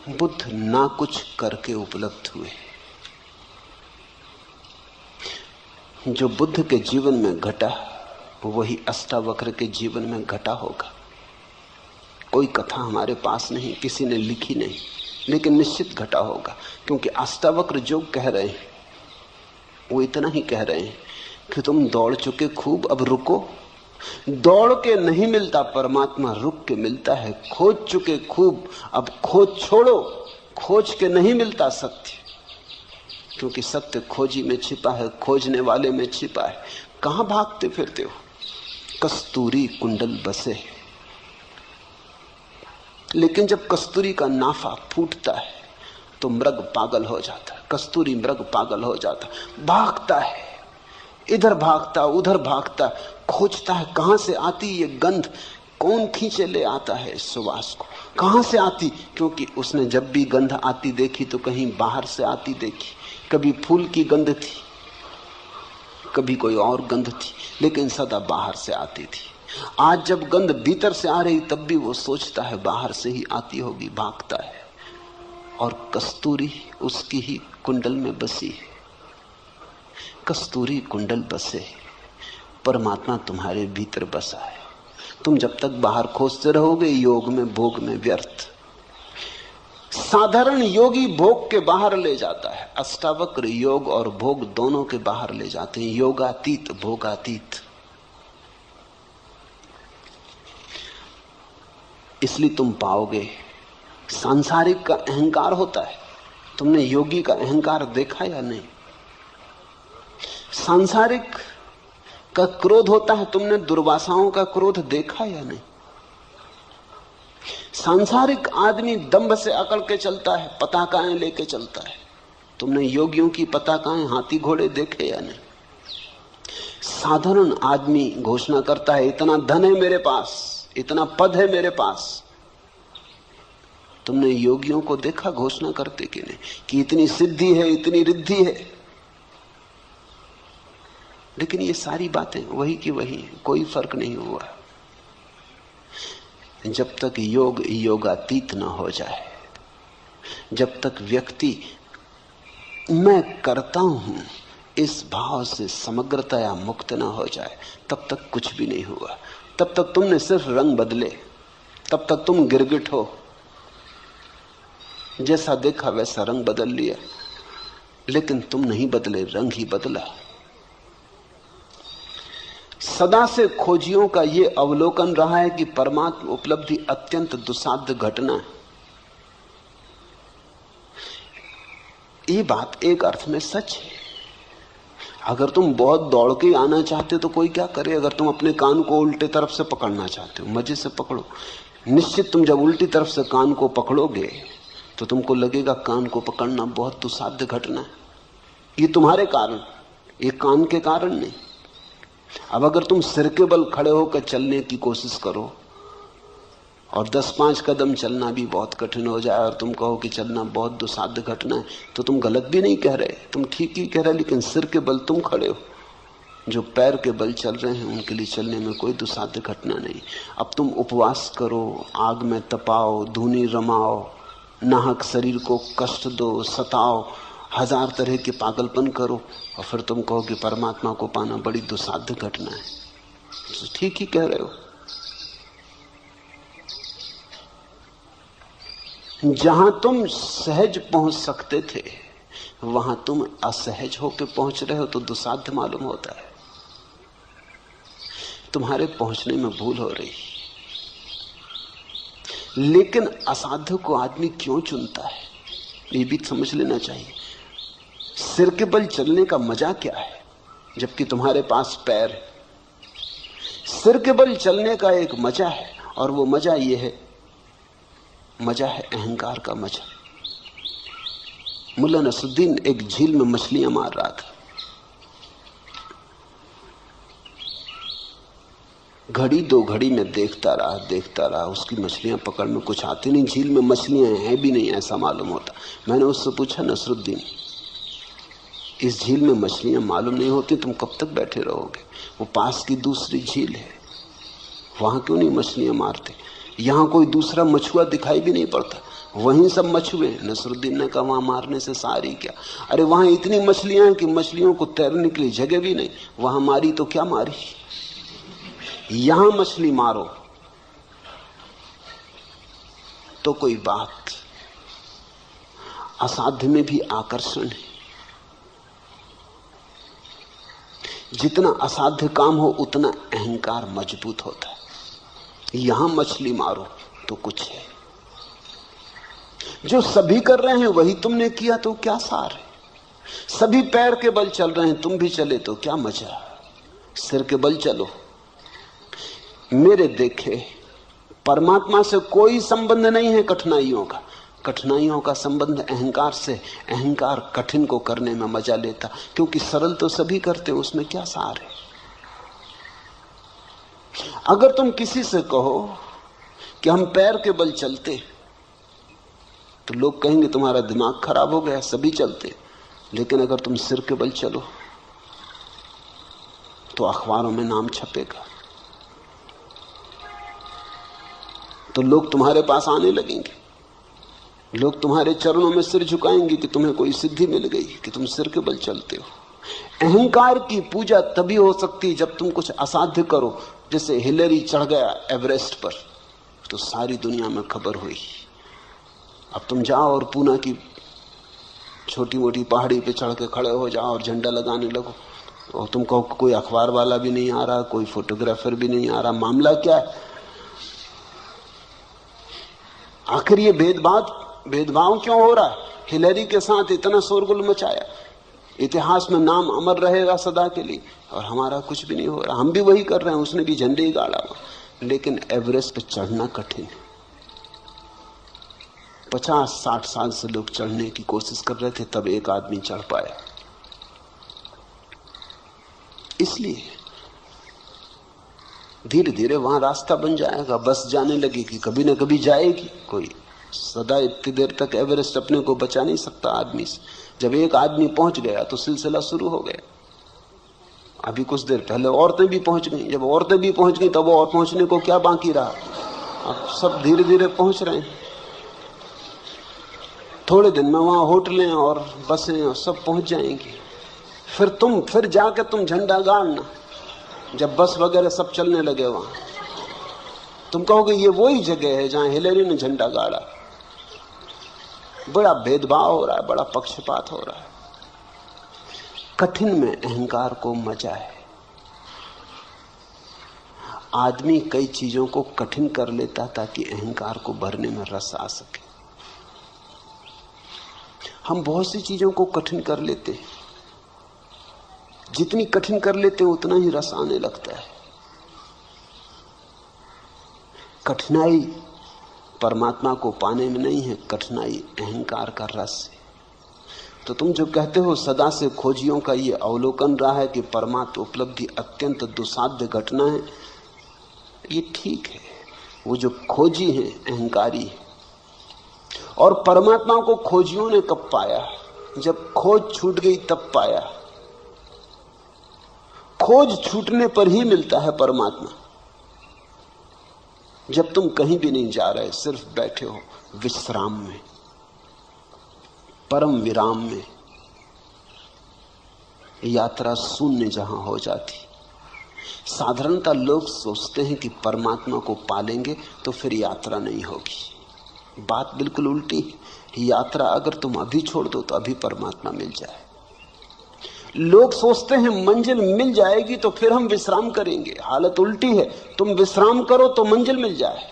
बुद्ध ना कुछ करके उपलब्ध हुए। जो बुद्ध के जीवन में घटा वही अष्टावक्र के जीवन में घटा होगा। कोई कथा हमारे पास नहीं, किसी ने लिखी नहीं, लेकिन निश्चित घटा होगा। क्योंकि अष्टावक्र जो कह रहे हैं वो इतना ही कह रहे हैं कि तुम दौड़ चुके खूब, अब रुको। दौड़ के नहीं मिलता परमात्मा, रुक के मिलता है। खोज चुके खूब, अब खोज छोड़ो। खोज के नहीं मिलता सत्य, क्योंकि सत्य खोजी में छिपा है, खोजने वाले में छिपा है। कहां भागते फिरते हो? कस्तूरी कुंडल बसे। लेकिन जब कस्तूरी का नाफा फूटता है तो मृग पागल हो जाता है। कस्तूरी मृग पागल हो जाता, भागता है, इधर भागता उधर भागता, खोजता है कहां से आती ये गंध, कौन खींचे ले आता है इस सुवास को, कहां से आती। क्योंकि उसने जब भी गंध आती देखी तो कहीं बाहर से आती देखी। कभी फूल की गंध थी, कभी कोई और गंध थी, लेकिन सदा बाहर से आती थी। आज जब गंध भीतर से आ रही तब भी वो सोचता है बाहर से ही आती होगी, भागता है। और कस्तूरी उसकी ही कुंडल में बसी है। कस्तूरी कुंडल बसे, परमात्मा तुम्हारे भीतर बसा है। तुम जब तक बाहर खोजते रहोगे योग में, भोग में, व्यर्थ। साधारण योगी भोग के बाहर ले जाता है, अष्टावक्र योग और भोग दोनों के बाहर ले जाते हैं। योगातीत, भोगातीत। इसलिए तुम पाओगे सांसारिक का अहंकार होता है। तुमने योगी का अहंकार देखा या नहीं? सांसारिक का क्रोध होता है, तुमने दुर्वासाओं का क्रोध देखा या नहीं? सांसारिक आदमी दंभ से अकड़ के चलता है, पताकाएं लेके चलता है। तुमने योगियों की पताकाएं, हाथी घोड़े देखे या नहीं? साधारण आदमी घोषणा करता है इतना धन है मेरे पास, इतना पद है मेरे पास। तुमने योगियों को देखा घोषणा करते कि नहीं कि इतनी सिद्धि है, इतनी रिद्धि है? लेकिन ये सारी बातें वही की वही हैं, कोई फर्क नहीं हुआ। जब तक योग योगातीत न हो जाए, जब तक व्यक्ति मैं करता हूं इस भाव से समग्रतया मुक्त न हो जाए, तब तक कुछ भी नहीं हुआ। तब तक तुमने सिर्फ रंग बदले, तब तक तुम गिरगिट हो, जैसा देखा वैसा रंग बदल लिया, लेकिन तुम नहीं बदले, रंग ही बदला। सदा से खोजियों का यह अवलोकन रहा है कि परमात्मा उपलब्धि अत्यंत दुस्साध्य घटना है। ये बात एक अर्थ में सच है। अगर तुम बहुत दौड़ के आना चाहते हो तो कोई क्या करे। अगर तुम अपने कान को उल्टे तरफ से पकड़ना चाहते हो, मजे से पकड़ो। निश्चित तुम जब उल्टी तरफ से कान को पकड़ोगे तो तुमको लगेगा कान को पकड़ना बहुत दुस्साध्य घटना है। ये तुम्हारे कारण, ये कान के कारण नहीं। अब अगर तुम सिर के बल खड़े होकर चलने की कोशिश करो और 10-5 कदम चलना भी बहुत कठिन हो जाए और तुम कहो कि चलना बहुत दुस्साध्य घटना है, तो तुम गलत भी नहीं कह रहे, तुम ठीक ही कह रहे। लेकिन सिर के बल तुम खड़े हो, जो पैर के बल चल रहे हैं उनके लिए चलने में कोई दुस्साध्य घटना नहीं। अब तुम उपवास करो, आग में तपाओ, धूनी रमाओ, नाहक शरीर को कष्ट दो, सताओ, 1000 तरह के पागलपन करो और फिर तुम कहो कि परमात्मा को पाना बड़ी दुस्साध्य घटना है, तो ठीक ही कह रहे हो। जहां तुम सहज पहुंच सकते थे वहां तुम असहज होकर पहुंच रहे हो तो दुस्साध्य मालूम होता है। तुम्हारे पहुंचने में भूल हो रही। लेकिन असाध्य को आदमी क्यों चुनता है, ये भी समझ लेना चाहिए। सिर के बल चलने का मजा क्या है जबकि तुम्हारे पास पैर है? सिर के बल चलने का एक मजा है, और वो मजा ये है, मजा है अहंकार का मजा। मुल्ला नसरुद्दीन एक झील में मछलियां मार रहा था। घड़ी दो घड़ी में देखता रहा, उसकी मछलियां पकड़ में कुछ आती नहीं, झील में मछलियां हैं भी नहीं ऐसा मालूम होता। मैंने उससे पूछा, नसरुद्दीन इस झील में मछलियां मालूम नहीं होती, तुम कब तक बैठे रहोगे? वो पास की दूसरी झील है, वहां क्यों नहीं मछलियां मारते? यहां कोई दूसरा मछुआ दिखाई भी नहीं पड़ता, वहीं सब मछुए। नसरुद्दीन ने कहा, वहां मारने से सारी क्या? अरे वहां इतनी मछलियां हैं कि मछलियों को तैरने के लिए जगह भी नहीं, वहां मारी तो क्या मारी, यहां मछली मारो तो कोई बात। असाध्य में भी आकर्षण है, जितना असाध्य काम हो उतना अहंकार मजबूत होता है। यहां मछली मारो तो कुछ है, जो सभी कर रहे हैं वही तुमने किया तो क्या सार है? सभी पैर के बल चल रहे हैं, तुम भी चले तो क्या मजा? सिर के बल चलो। मेरे देखे परमात्मा से कोई संबंध नहीं है कठिनाइयों का। कठिनाइयों का संबंध अहंकार से। अहंकार कठिन को करने में मजा लेता, क्योंकि सरल तो सभी करते, उसमें क्या सार है? अगर तुम किसी से कहो कि हम पैर के बल चलते, तो लोग कहेंगे तुम्हारा दिमाग खराब हो गया, सभी चलते। लेकिन अगर तुम सिर के बल चलो तो अखबारों में नाम छपेगा, तो लोग तुम्हारे पास आने लगेंगे, लोग तुम्हारे चरणों में सिर झुकाएंगे कि तुम्हें कोई सिद्धि मिल गई कि तुम सिर के बल चलते हो। अहंकार की पूजा तभी हो सकती जब तुम कुछ असाध्य करो। जैसे हिलेरी चढ़ गया एवरेस्ट पर, तो सारी दुनिया में खबर हुई। अब तुम जाओ और पूना की छोटी मोटी पहाड़ी पे चढ़ के खड़े हो जाओ और झंडा लगाने लगो, और तुम कहो कोई अखबार वाला भी नहीं आ रहा, कोई फोटोग्राफर भी नहीं आ रहा, मामला क्या है? आखिर ये भेदभाव क्यों हो रहा है? हिलेरी के साथ इतना शोरगुल मचाया, इतिहास में नाम अमर रहेगा सदा के लिए, और हमारा कुछ भी नहीं हो रहा। हम भी वही कर रहे हैं, उसने भी झंडे ही गाड़ा हुआ। लेकिन एवरेस्ट पे चढ़ना कठिन है। 50-60 साल से लोग चढ़ने की कोशिश कर रहे थे, तब एक आदमी चढ़ पाया। इसलिए धीरे धीरे वहां रास्ता बन जाएगा, बस जाने लगेगी, कभी ना कभी जाएगी। कोई सदा इतनी देर तक एवरेस्ट अपने को बचा नहीं सकता आदमी से। जब एक आदमी पहुंच गया तो सिलसिला शुरू हो गया। अभी कुछ देर पहले औरतें भी पहुंच गई, जब औरतें भी पहुंच गई तब और पहुंचने को क्या बाकी रहा? अब सब धीरे धीरे पहुंच रहे हैं। थोड़े दिन में वहां होटलें और बसें और सब पहुंच जाएंगी। फिर जाकर तुम झंडा गाड़ना, जब बस वगैरह सब चलने लगे वहां, तुम कहोगे ये वही जगह है जहां हिलेरी ने झंडा गाड़ा। बड़ा भेदभाव हो रहा है, बड़ा पक्षपात हो रहा है। कठिन में अहंकार को मजा है। आदमी कई चीजों को कठिन कर लेता ताकि अहंकार को भरने में रस आ सके। हम बहुत सी चीजों को कठिन कर लेते हैं, जितनी कठिन कर लेते हैं उतना ही रस आने लगता है। कठिनाई परमात्मा को पाने में नहीं है, कठिनाई अहंकार का रस है। तो तुम जो कहते हो सदा से खोजियों का ये अवलोकन रहा है कि परमात्मा उपलब्धि अत्यंत दुसाध्य घटना है, ये ठीक है। वो जो खोजी है अहंकारी है। और परमात्मा को खोजियों ने कब पाया? जब खोज छूट गई तब पाया। खोज छूटने पर ही मिलता है परमात्मा। जब तुम कहीं भी नहीं जा रहे, सिर्फ बैठे हो विश्राम में, परम विराम में, यात्रा शून्य जहां हो जाती। साधारणतः लोग सोचते हैं कि परमात्मा को पालेंगे तो फिर यात्रा नहीं होगी। बात बिल्कुल उल्टी है। यात्रा अगर तुम अभी छोड़ दो तो अभी परमात्मा मिल जाए। लोग सोचते हैं मंजिल मिल जाएगी तो फिर हम विश्राम करेंगे। हालत उल्टी है, तुम विश्राम करो तो मंजिल मिल जाए।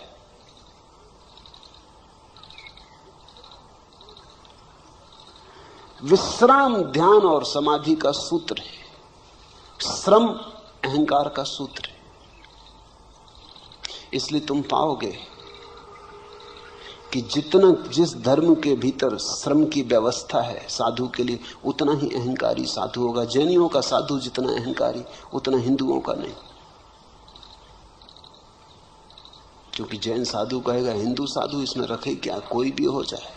विश्राम ध्यान और समाधि का सूत्र है, श्रम अहंकार का सूत्र है। इसलिए तुम पाओगे कि जितना जिस धर्म के भीतर श्रम की व्यवस्था है साधु के लिए, उतना ही अहंकारी साधु होगा। जैनियों का साधु जितना अहंकारी, उतना हिंदुओं का नहीं। क्योंकि जैन साधु कहेगा हिंदू साधु इसमें रखे क्या, कोई भी हो जाए।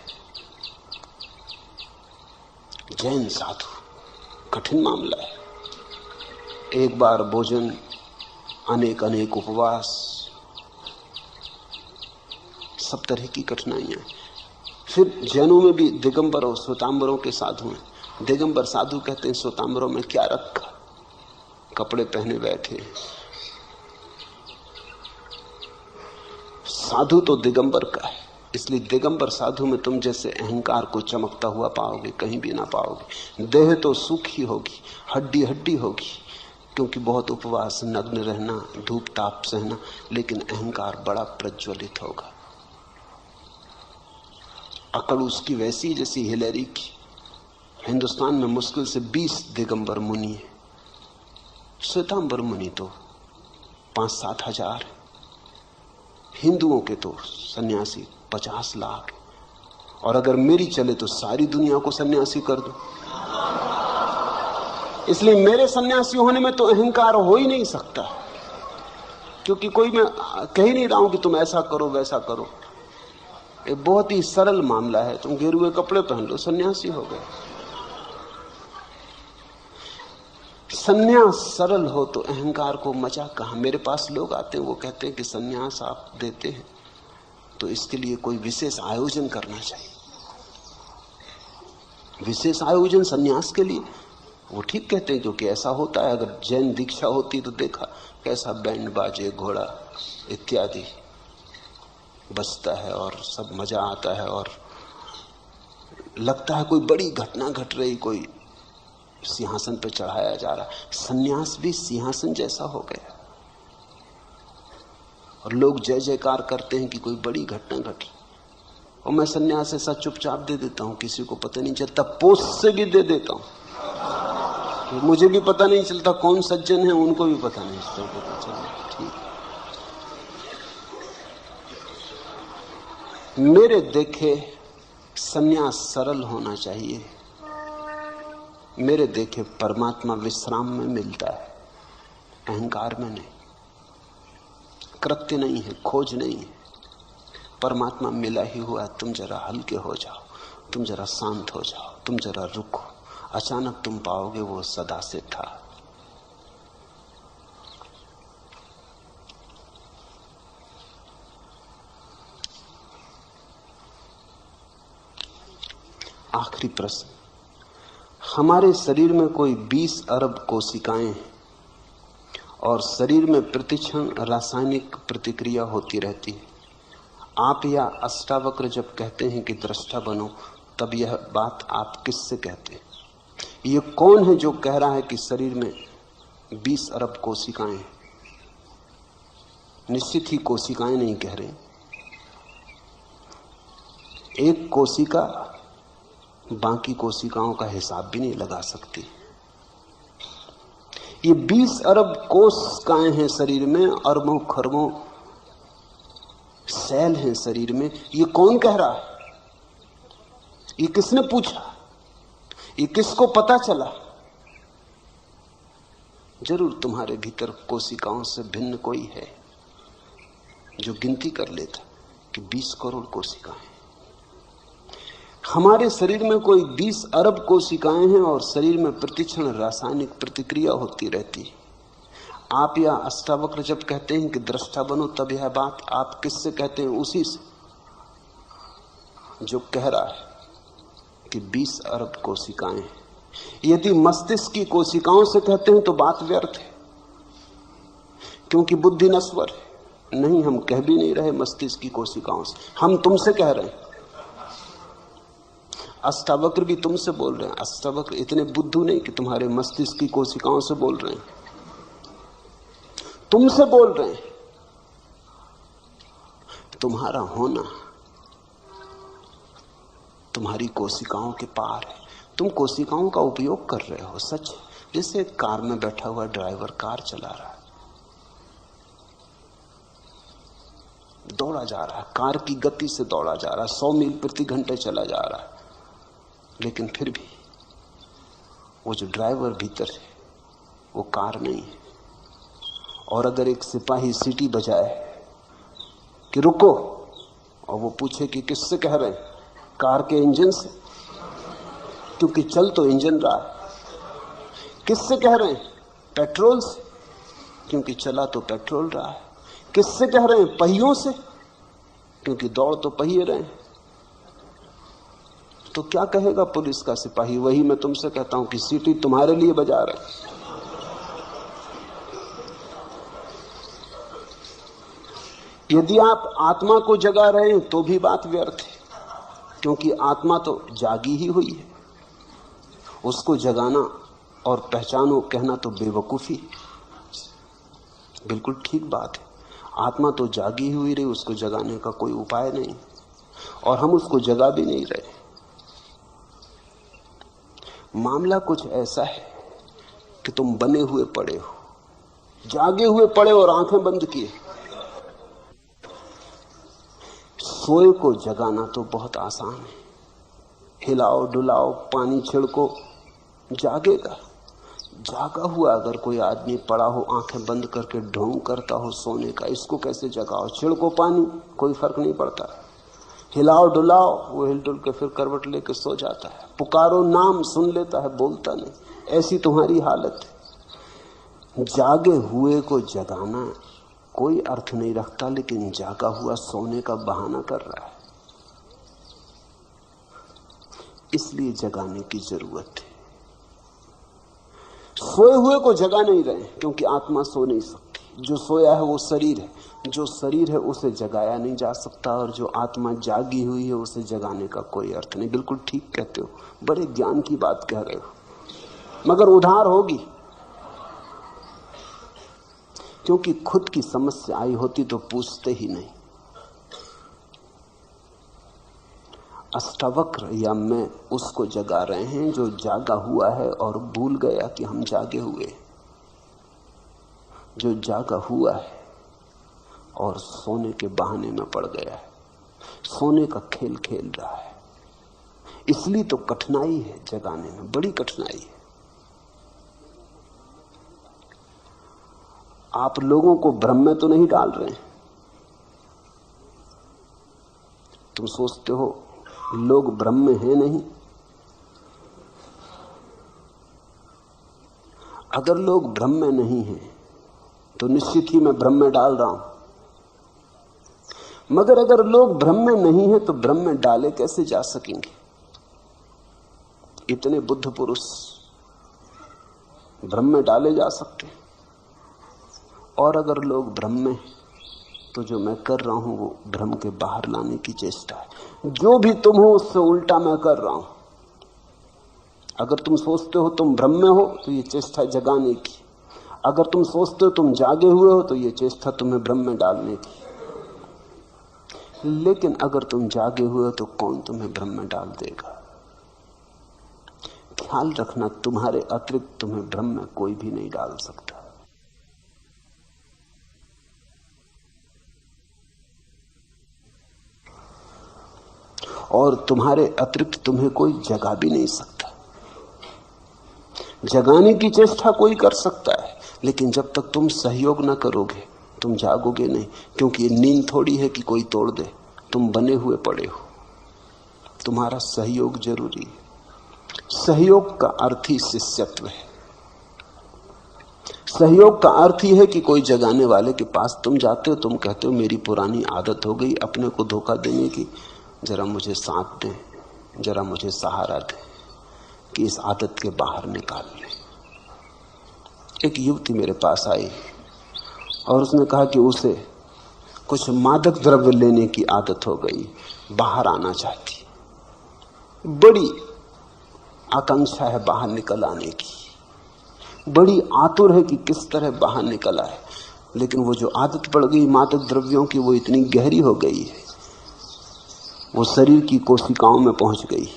जैन साधु कठिन मामला है। एक बार भोजन, अनेक अनेक उपवास, सब तरह की कठिनाइयां। फिर जैनों में भी दिगंबर और श्वेतांबरों के साधु हैं। दिगंबर साधु कहते हैं श्वेतांबरों में क्या रखा, कपड़े पहने बैठे। साधु तो दिगंबर का है, इसलिए दिगंबर साधु में तुम जैसे अहंकार को चमकता हुआ पाओगे, कहीं भी ना पाओगे। देह तो सूखी होगी, हड्डी हड्डी होगी, क्योंकि बहुत उपवास, नग्न रहना, धूप ताप सहना, लेकिन अहंकार बड़ा प्रज्वलित होगा। अकड़ उसकी वैसी जैसी हिलेरी की। हिंदुस्तान में मुश्किल से 20 दिगंबर मुनि है, श्वेतांबर मुनि तो 5-7 हजार। हिंदुओं के तो सन्यासी 50 लाख। और अगर मेरी चले तो सारी दुनिया को सन्यासी कर दो। इसलिए मेरे सन्यासी होने में तो अहंकार हो ही नहीं सकता, क्योंकि कोई मैं कह ही नहीं रहा हूं कि तुम ऐसा करो वैसा करो। ये बहुत ही सरल मामला है। तुम गेरुए कपड़े पहन लो, सन्यासी हो गए। सन्यास सरल हो तो अहंकार को मजा कहां। मेरे पास लोग आते हैं, वो कहते हैं कि सन्यास आप देते हैं तो इसके लिए कोई विशेष आयोजन करना चाहिए। विशेष आयोजन सन्यास के लिए? वो ठीक कहते हैं, क्योंकि ऐसा होता है। अगर जैन दीक्षा होती तो देखा कैसा बैंड बाजे, घोड़ा इत्यादि बजता है और सब मजा आता है और लगता है कोई बड़ी घटना घट रही, कोई सिंहासन पर चढ़ाया जा रहा। सन्यास भी सिंहासन जैसा हो गया और लोग जय जयकार करते हैं कि कोई बड़ी घटना घटी। और मैं सन्यास ऐसा चुपचाप दे देता हूं, किसी को पता नहीं चलता। पोस्ट से भी दे देता हूं, मुझे भी पता नहीं चलता कौन सज्जन है, उनको भी पता नहीं चलता। ठीक, मेरे देखे सन्यास सरल होना चाहिए। मेरे देखे परमात्मा विश्राम में मिलता है, अहंकार में नहीं। कृत्य नहीं है, खोज नहीं है, परमात्मा मिला ही हुआ। तुम जरा हल्के हो जाओ, तुम जरा शांत हो जाओ, तुम जरा रुको, अचानक तुम पाओगे वो सदा से था। आखिरी प्रश्न, हमारे शरीर में कोई 20 अरब कोशिकाएं हैं और शरीर में प्रतिक्षण रासायनिक प्रतिक्रिया होती रहती है। आप या अष्टावक्र जब कहते हैं कि दृष्टा बनो, तब यह बात आप किससे कहते हैं? ये कौन है जो कह रहा है कि शरीर में 20 अरब कोशिकाएं हैं? निश्चित ही कोशिकाएं नहीं कह रहे। एक कोशिका बाकी कोशिकाओं का हिसाब भी नहीं लगा सकती। ये 20 अरब कोशिकाएं हैं शरीर में, अरबों खरबों सेल हैं शरीर में। ये कौन कह रहा है? ये किसने पूछा? ये किसको पता चला? जरूर तुम्हारे भीतर कोशिकाओं से भिन्न कोई है जो गिनती कर लेता कि 20 करोड़ कोशिकाएं। हमारे शरीर में कोई 20 अरब कोशिकाएं हैं और शरीर में प्रतिक्षण रासायनिक प्रतिक्रिया होती रहती है। आप या अष्टावक्र जब कहते हैं कि दृष्टा बनो, तब यह बात आप किससे कहते हैं? उसी से जो कह रहा है कि 20 अरब कोशिकाएं हैं। यदि मस्तिष्क की कोशिकाओं से कहते हैं तो बात व्यर्थ है, क्योंकि बुद्धि नश्वर है। नहीं, हम कह भी नहीं रहे मस्तिष्क की कोशिकाओं से, हम तुमसे कह रहे हैं। अष्टावक्र भी तुमसे बोल रहे हैं। अष्टावक्र इतने बुद्धू नहीं कि तुम्हारे मस्तिष्क की कोशिकाओं से बोल रहे हैं, तुमसे बोल रहे हैं। तुम्हारा होना तुम्हारी कोशिकाओं के पार है। तुम कोशिकाओं का उपयोग कर रहे हो, सच। जैसे कार में बैठा हुआ ड्राइवर कार चला रहा है, दौड़ा जा रहा है, कार की गति से दौड़ा जा रहा है, 100 मील प्रति घंटे चला जा रहा है, लेकिन फिर भी वो जो ड्राइवर भीतर है वो कार नहीं है। और अगर एक सिपाही सीटी बजाए कि रुको, और वो पूछे कि किससे कह रहे हैं, कार के इंजन से, क्योंकि चल तो इंजन रहा है। किससे कह रहे हैं, पेट्रोल से, क्योंकि चला तो पेट्रोल रहा है। किससे कह रहे हैं, पहियों से, क्योंकि दौड़ तो पहिए रहे हैं। तो क्या कहेगा पुलिस का सिपाही? वही मैं तुमसे कहता हूं कि सीटी तुम्हारे लिए बजा रहे। यदि आप आत्मा को जगा रहे हैं तो भी बात व्यर्थ है, क्योंकि आत्मा तो जागी ही हुई है। उसको जगाना और पहचानो कहना तो बेवकूफी, बिल्कुल ठीक बात है। आत्मा तो जागी हुई रही, उसको जगाने का कोई उपाय नहीं, और हम उसको जगा भी नहीं रहे। मामला कुछ ऐसा है कि तुम बने हुए पड़े हो, जागे हुए पड़े और आंखें बंद किए। सोए को जगाना तो बहुत आसान है, हिलाओ डुलाओ, पानी छिड़को, जागेगा। जागा हुआ अगर कोई आदमी पड़ा हो, आंखें बंद करके ढोंग करता हो सोने का, इसको कैसे जगाओ? छिड़को पानी, कोई फर्क नहीं पड़ता। हिलाओ डुलाओ, वो हिल डुल के फिर करवट लेके सो जाता है। पुकारो नाम, सुन लेता है, बोलता नहीं। ऐसी तुम्हारी हालत है। जागे हुए को जगाना कोई अर्थ नहीं रखता, लेकिन जागा हुआ सोने का बहाना कर रहा है, इसलिए जगाने की जरूरत है। सोए हुए को जगा नहीं रहे, क्योंकि आत्मा सो नहीं सकती। जो सोया है वो शरीर है, जो शरीर है उसे जगाया नहीं जा सकता, और जो आत्मा जागी हुई है उसे जगाने का कोई अर्थ नहीं। बिल्कुल ठीक कहते हो, बड़े ज्ञान की बात कह रहे हो, मगर उधार होगी, क्योंकि खुद की समस्या आई होती तो पूछते ही नहीं। अष्टावक्र या मैं उसको जगा रहे हैं जो जागा हुआ है और भूल गया कि हम जागे हुए, जो जागा हुआ है और सोने के बहाने में पड़ गया है, सोने का खेल खेल रहा है। इसलिए तो कठिनाई है जगाने में, बड़ी कठिनाई है। आप लोगों को भ्रम में तो नहीं डाल रहे हैं। तुम सोचते हो लोग भ्रम में हैं, नहीं। अगर लोग भ्रम में नहीं हैं तो निश्चित ही मैं भ्रम में डाल रहा हूं, मगर अगर लोग भ्रम में नहीं हैं तो भ्रम में डाले कैसे जा सकेंगे? इतने बुद्ध पुरुष भ्रम में डाले जा सकते हैं। और अगर लोग भ्रम में, तो जो मैं कर रहा हूं वो भ्रम के बाहर लाने की चेष्टा है। जो भी तुम हो उससे उल्टा मैं कर रहा हूं। अगर तुम सोचते हो तुम भ्रम में हो तो ये चेष्टा जगाने की, अगर तुम सोचते हो तुम जागे हुए हो तो ये चेष्टा तुम्हें भ्रम में डालने की। लेकिन अगर तुम जागे हुए हो तो कौन तुम्हें भ्रम में डाल देगा? ख्याल रखना, तुम्हारे अतिरिक्त तुम्हें भ्रम में कोई भी नहीं डाल सकता। और तुम्हारे अतिरिक्त तुम्हें कोई जगा भी नहीं सकता। जगाने की चेष्टा कोई कर सकता है, लेकिन जब तक तुम सहयोग न करोगे तुम जागोगे नहीं, क्योंकि ये नींद थोड़ी है कि कोई तोड़ दे। तुम बने हुए पड़े हो, तुम्हारा सहयोग जरूरी है। सहयोग का अर्थ ही शिष्यत्व है। सहयोग का अर्थ ही है कि कोई जगाने वाले के पास तुम जाते हो, तुम कहते हो मेरी पुरानी आदत हो गई अपने को धोखा देने की, जरा मुझे साथ दें, जरा मुझे सहारा दें कि इस आदत के बाहर निकाल लें। एक युवती मेरे पास आई और उसने कहा कि उसे कुछ मादक द्रव्य लेने की आदत हो गई, बाहर आना चाहती, बड़ी आकांक्षा है बाहर निकल आने की, बड़ी आतुर है कि किस तरह बाहर निकल आए। लेकिन वो जो आदत पड़ गई मादक द्रव्यों की, वो इतनी गहरी हो गई है, वो शरीर की कोशिकाओं में पहुंच गई।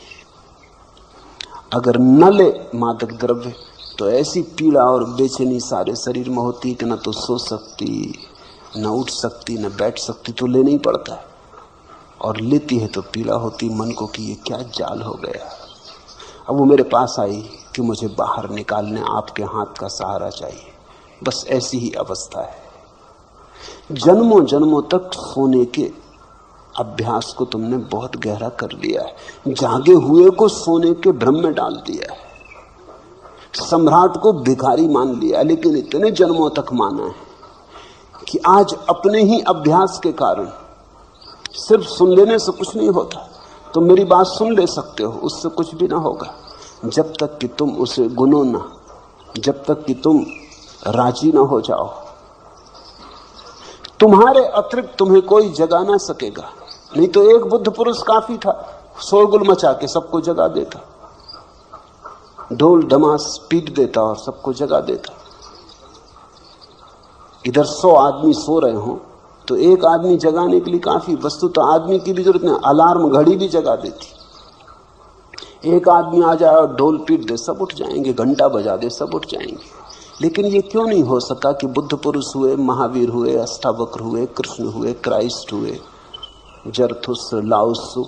अगर न ले मादक द्रव्य तो ऐसी पीड़ा और बेचैनी सारे शरीर में होती कि न तो सो सकती, न उठ सकती न बैठ सकती तो लेना ही पड़ता है, और लेती है तो पीड़ा होती मन को कि ये क्या जाल हो गया। अब वो मेरे पास आई कि मुझे बाहर निकालने आपके हाथ का सहारा चाहिए। बस ऐसी ही अवस्था है। जन्मों जन्मों तक सोने के अभ्यास को तुमने बहुत गहरा कर लिया है, जागे हुए को सोने के भ्रम में डाल दिया है, सम्राट को भिखारी मान लिया, लेकिन इतने जन्मों तक माना है कि आज अपने ही अभ्यास के कारण सिर्फ सुन लेने से कुछ नहीं होता। तुम मेरी बात सुन ले सकते हो, उससे कुछ भी ना होगा, जब तक कि तुम उसे गुनो ना, जब तक कि तुम राजी ना हो जाओ। तुम्हारे अतिरिक्त तुम्हें कोई जगा ना सकेगा। नहीं तो एक बुद्ध पुरुष काफी था, शोरगुल मचा के सबको जगा देता, ढोल धमास पीट देता और सबको जगा देता। इधर 100 आदमी सो रहे हो तो एक आदमी जगाने के लिए काफी, वस्तु तो आदमी की भी जरूरत नहीं, अलार्म घड़ी भी जगा देती। एक आदमी आ जाए और ढोल पीट दे, सब उठ जाएंगे, घंटा बजा दे, सब उठ जाएंगे। लेकिन ये क्यों नहीं हो सका कि बुद्ध पुरुष हुए, महावीर हुए, अष्टावक्र हुए, कृष्ण हुए, क्राइस्ट हुए, जरथुस, लाओत्सु,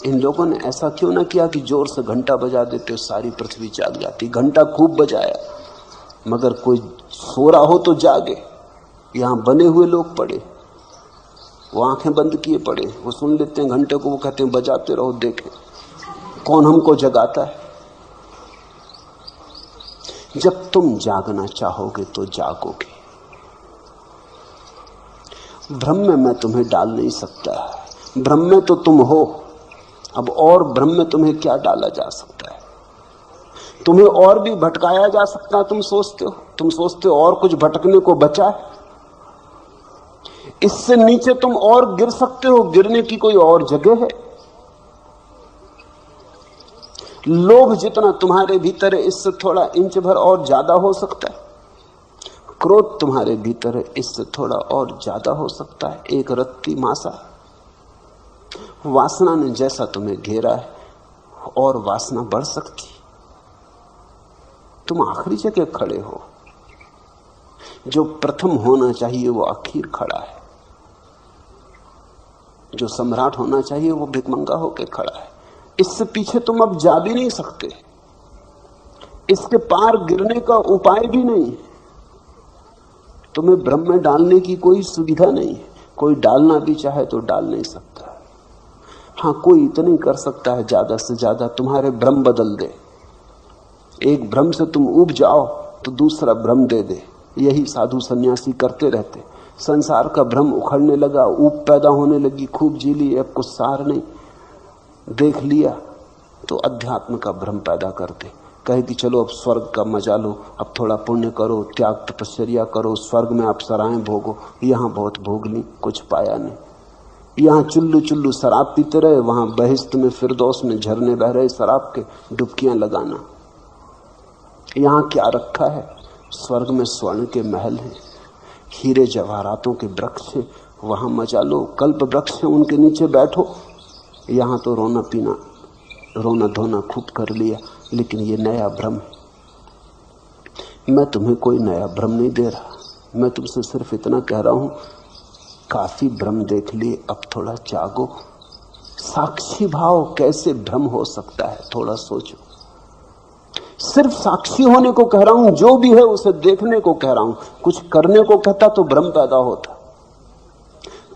इन लोगों ने ऐसा क्यों ना किया कि जोर से घंटा बजा देते हो, सारी पृथ्वी जाग जाती। घंटा खूब बजाया, मगर कोई सो रहा हो तो जागे। यहां बने हुए लोग पड़े, वो आंखें बंद किए पड़े, वो सुन लेते हैं घंटे को, वो कहते हैं बजाते रहो, देखें कौन हमको जगाता है। जब तुम जागना चाहोगे तो जागोगे। भ्रम में मैं तुम्हें डाल नहीं सकता, भ्रम में तो तुम हो। अब और भ्रम में तुम्हें क्या डाला जा सकता है? तुम्हें और भी भटकाया जा सकता है। तुम सोचते हो और कुछ भटकने को बचा है। इससे नीचे तुम और गिर सकते हो, गिरने की कोई और जगह है? लोभ जितना तुम्हारे भीतर है, इससे थोड़ा इंच भर और ज्यादा हो सकता है। क्रोध तुम्हारे भीतर है, इससे थोड़ा और ज्यादा हो सकता है, एक रत्ती मासा। वासना ने जैसा तुम्हें घेरा है, और वासना बढ़ सकती। तुम आखिरी जगह खड़े हो। जो प्रथम होना चाहिए वो आखिर खड़ा है, जो सम्राट होना चाहिए वो भिखमंगा होकर खड़ा है। इससे पीछे तुम अब जा भी नहीं सकते, इसके पार गिरने का उपाय भी नहीं। तुम्हें भ्रम में डालने की कोई सुविधा नहीं है। कोई डालना भी चाहे तो डाल नहीं सकता। हाँ, कोई इतना ही कर सकता है, ज्यादा से ज्यादा तुम्हारे भ्रम बदल दे। एक भ्रम से तुम उब जाओ तो दूसरा भ्रम दे दे। यही साधु सन्यासी करते रहते। संसार का भ्रम उखड़ने लगा, ऊब पैदा होने लगी, खूब जी ली, अब कुछ सार नहीं, देख लिया तो अध्यात्म का भ्रम पैदा करते। कहे कि चलो अब स्वर्ग का मजा लो, अब थोड़ा पुण्य करो, त्याग तपस्या करो, स्वर्ग में आप सराएं भोगो। यहां बहुत भोग ली, कुछ पाया नहीं। यहां चुल्लू चुल्लू शराब पीते रहे, वहां बहिश्त में फिरदौस में झरने बह रहे शराब के, डुबकियां लगाना। यहां क्या रखा है? स्वर्ग में स्वर्ण के महल हैं, हीरे जवाहरातों के वृक्ष हैं, वहां मजा लो। कल्प वृक्ष हैं, उनके नीचे बैठो। यहां तो रोना पीना, रोना धोना खूब कर लिया, लेकिन ये नया भ्रम है। मैं तुम्हें कोई नया भ्रम नहीं दे रहा, मैं तुमसे सिर्फ इतना कह रहा हूं, काफी भ्रम देख लिए, अब थोड़ा जागो। साक्षी भाव कैसे भ्रम हो सकता है, थोड़ा सोचो। सिर्फ साक्षी होने को कह रहा हूं, जो भी है उसे देखने को कह रहा हूं। कुछ करने को कहता तो भ्रम पैदा होता।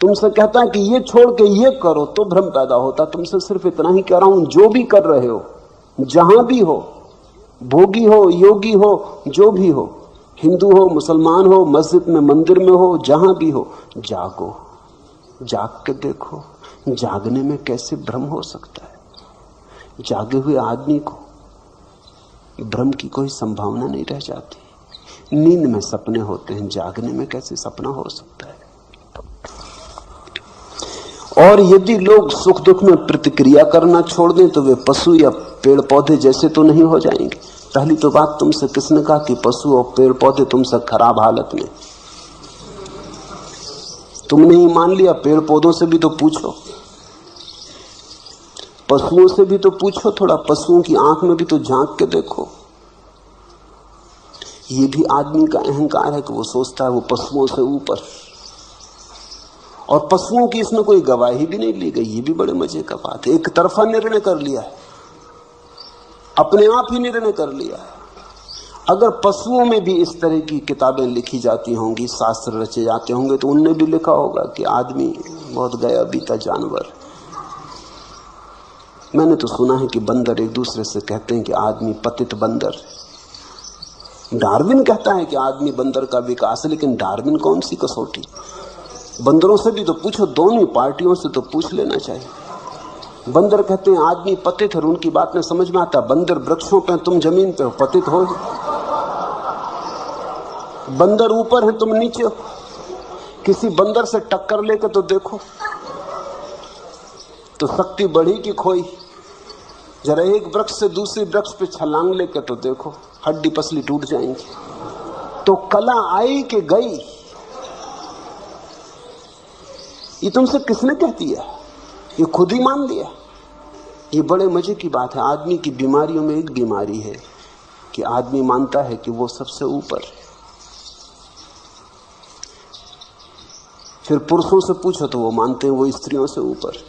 तुमसे कहता है कि ये छोड़ के ये करो तो भ्रम पैदा होता। तुमसे सिर्फ इतना ही कह रहा हूं, जो भी कर रहे हो, जहां भी हो, भोगी हो, योगी हो, जो भी हो, हिंदू हो, मुसलमान हो, मस्जिद में, मंदिर में हो, जहां भी हो, जागो, जाग के देखो। जागने में कैसे भ्रम हो सकता है? जागे हुए आदमी को भ्रम की कोई संभावना नहीं रह जाती। नींद में सपने होते हैं, जागने में कैसे सपना हो सकता है? और यदि लोग सुख दुख में प्रतिक्रिया करना छोड़ दें तो वे पशु या पेड़ पौधे जैसे तो नहीं हो जाएंगे। पहली तो बात, तुमसे किसने कहा कि पशु और पेड़ पौधे तुमसे खराब हालत में? तुमने ही मान लिया। पेड़ पौधों से भी तो पूछो, पशुओं से भी तो पूछो, थोड़ा पशुओं की आंख में भी तो झांक के देखो। ये भी आदमी का अहंकार है कि वो सोचता है वो पशुओं से ऊपर। और पशुओं की इसमें कोई गवाही भी नहीं ली गई। ये भी बड़े मजे का बात है। एक तरफा निर्णय कर लिया है, अपने आप ही निर्णय कर लिया है। अगर पशुओं में भी इस तरह की किताबें लिखी जाती होंगी, शास्त्र रचे जाते होंगे, तो उनने भी लिखा होगा कि आदमी बहुत गया बीता जानवर। मैंने तो सुना है कि बंदर एक दूसरे से कहते हैं कि आदमी पतित बंदर। डार्विन कहता है कि आदमी बंदर का विकास है, लेकिन डार्विन कौन सी कसौटी? बंदरों से भी तो पूछो, दोनों पार्टियों से तो पूछ लेना चाहिए। बंदर कहते हैं आदमी पतित है, उनकी बात में समझ में आता। बंदर वृक्षों पे, तुम जमीन पे हो, पतित हो। बंदर ऊपर है, तुम नीचे हो। किसी बंदर से टक्कर लेकर तो देखो, तो शक्ति बढ़ी कि खोई? जरा एक वृक्ष से दूसरे वृक्ष पे छलांग लेकर तो देखो, हड्डी पसली टूट जाएंगी। तो कला आई कि गई, ये तुमसे किसने कह दिया? ये खुद ही मान लिया। ये बड़े मजे की बात है। आदमी की बीमारियों में एक बीमारी है कि आदमी मानता है कि वो सबसे ऊपर है। फिर पुरुषों से पूछो तो वो मानते हैं वो स्त्रियों से ऊपर।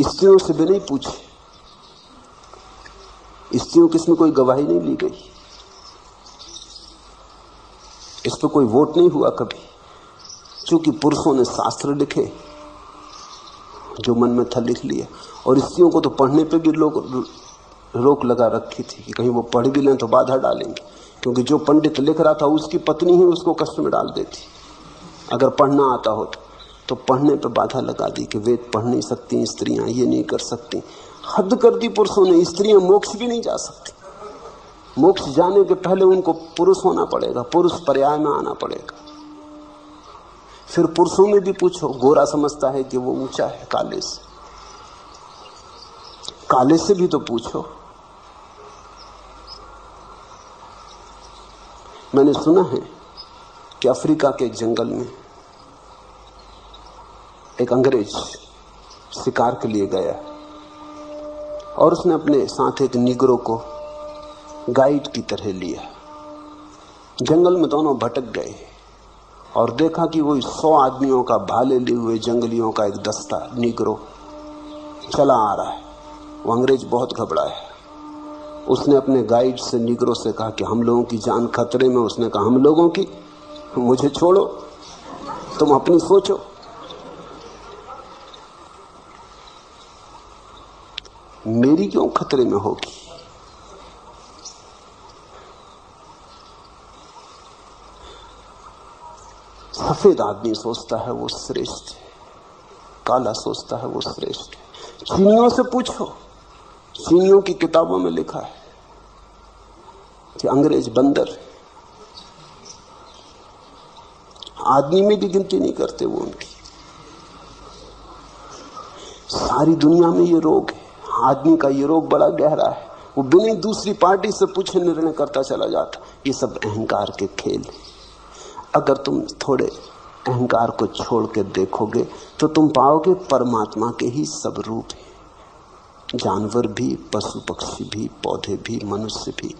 स्त्रियों से भी नहीं पूछे, स्त्रियों की इसमें कोई गवाही नहीं ली गई, इस पर कोई वोट नहीं हुआ कभी। क्योंकि पुरुषों ने शास्त्र लिखे, जो मन में था लिख लिया। और स्त्रियों को तो पढ़ने पे भी लोग रोक लगा रखी थी कि कहीं वो पढ़ भी लें तो बाधा डालेंगे, क्योंकि जो पंडित लिख रहा था उसकी पत्नी ही उसको कष्ट में डाल देती अगर पढ़ना आता हो तो पढ़ने पे बाधा लगा दी कि वेद पढ़ नहीं सकती स्त्रियां, ये नहीं कर सकती। हद कर दी पुरुषों ने। स्त्रियां मोक्ष भी नहीं जा सकती। मोक्ष जाने के पहले उनको पुरुष होना पड़ेगा, पुरुष पर्याय में आना पड़ेगा। फिर पुरुषों में भी पूछो, गोरा समझता है कि वो ऊंचा है काले से, काले से भी तो पूछो। मैंने सुना है कि अफ्रीका के जंगल में एक अंग्रेज शिकार के लिए गया और उसने अपने साथ एक निगरो को गाइड की तरह लिया। जंगल में दोनों भटक गए और देखा कि वही 100 आदमियों का भाले लिए हुए जंगलियों का एक दस्ता निगरो चला आ रहा है। वो अंग्रेज बहुत घबराया। उसने अपने गाइड से निगरो से कहा कि हम लोगों की जान खतरे में। उसने कहा हम लोगों की? मुझे छोड़ो, तुम अपनी सोचो। मेरी क्यों खतरे में होगी? सफेद आदमी सोचता है वो श्रेष्ठ है, काला सोचता है वो श्रेष्ठ है। चीनियों से पूछो, चीनियों की किताबों में लिखा है कि अंग्रेज बंदर है। आदमी में भी गिनती नहीं करते वो उनकी। सारी दुनिया में ये रोग है। आदमी का ये रोग बड़ा गहरा है। वो बिना दूसरी पार्टी से पूछे निर्णय करता चला जाता। ये सब अहंकार के खेल है। अगर तुम थोड़े अहंकार को छोड़ के देखोगे तो तुम पाओगे परमात्मा के ही सब रूप है। जानवर भी, पशु पक्षी भी, पौधे भी, मनुष्य भी।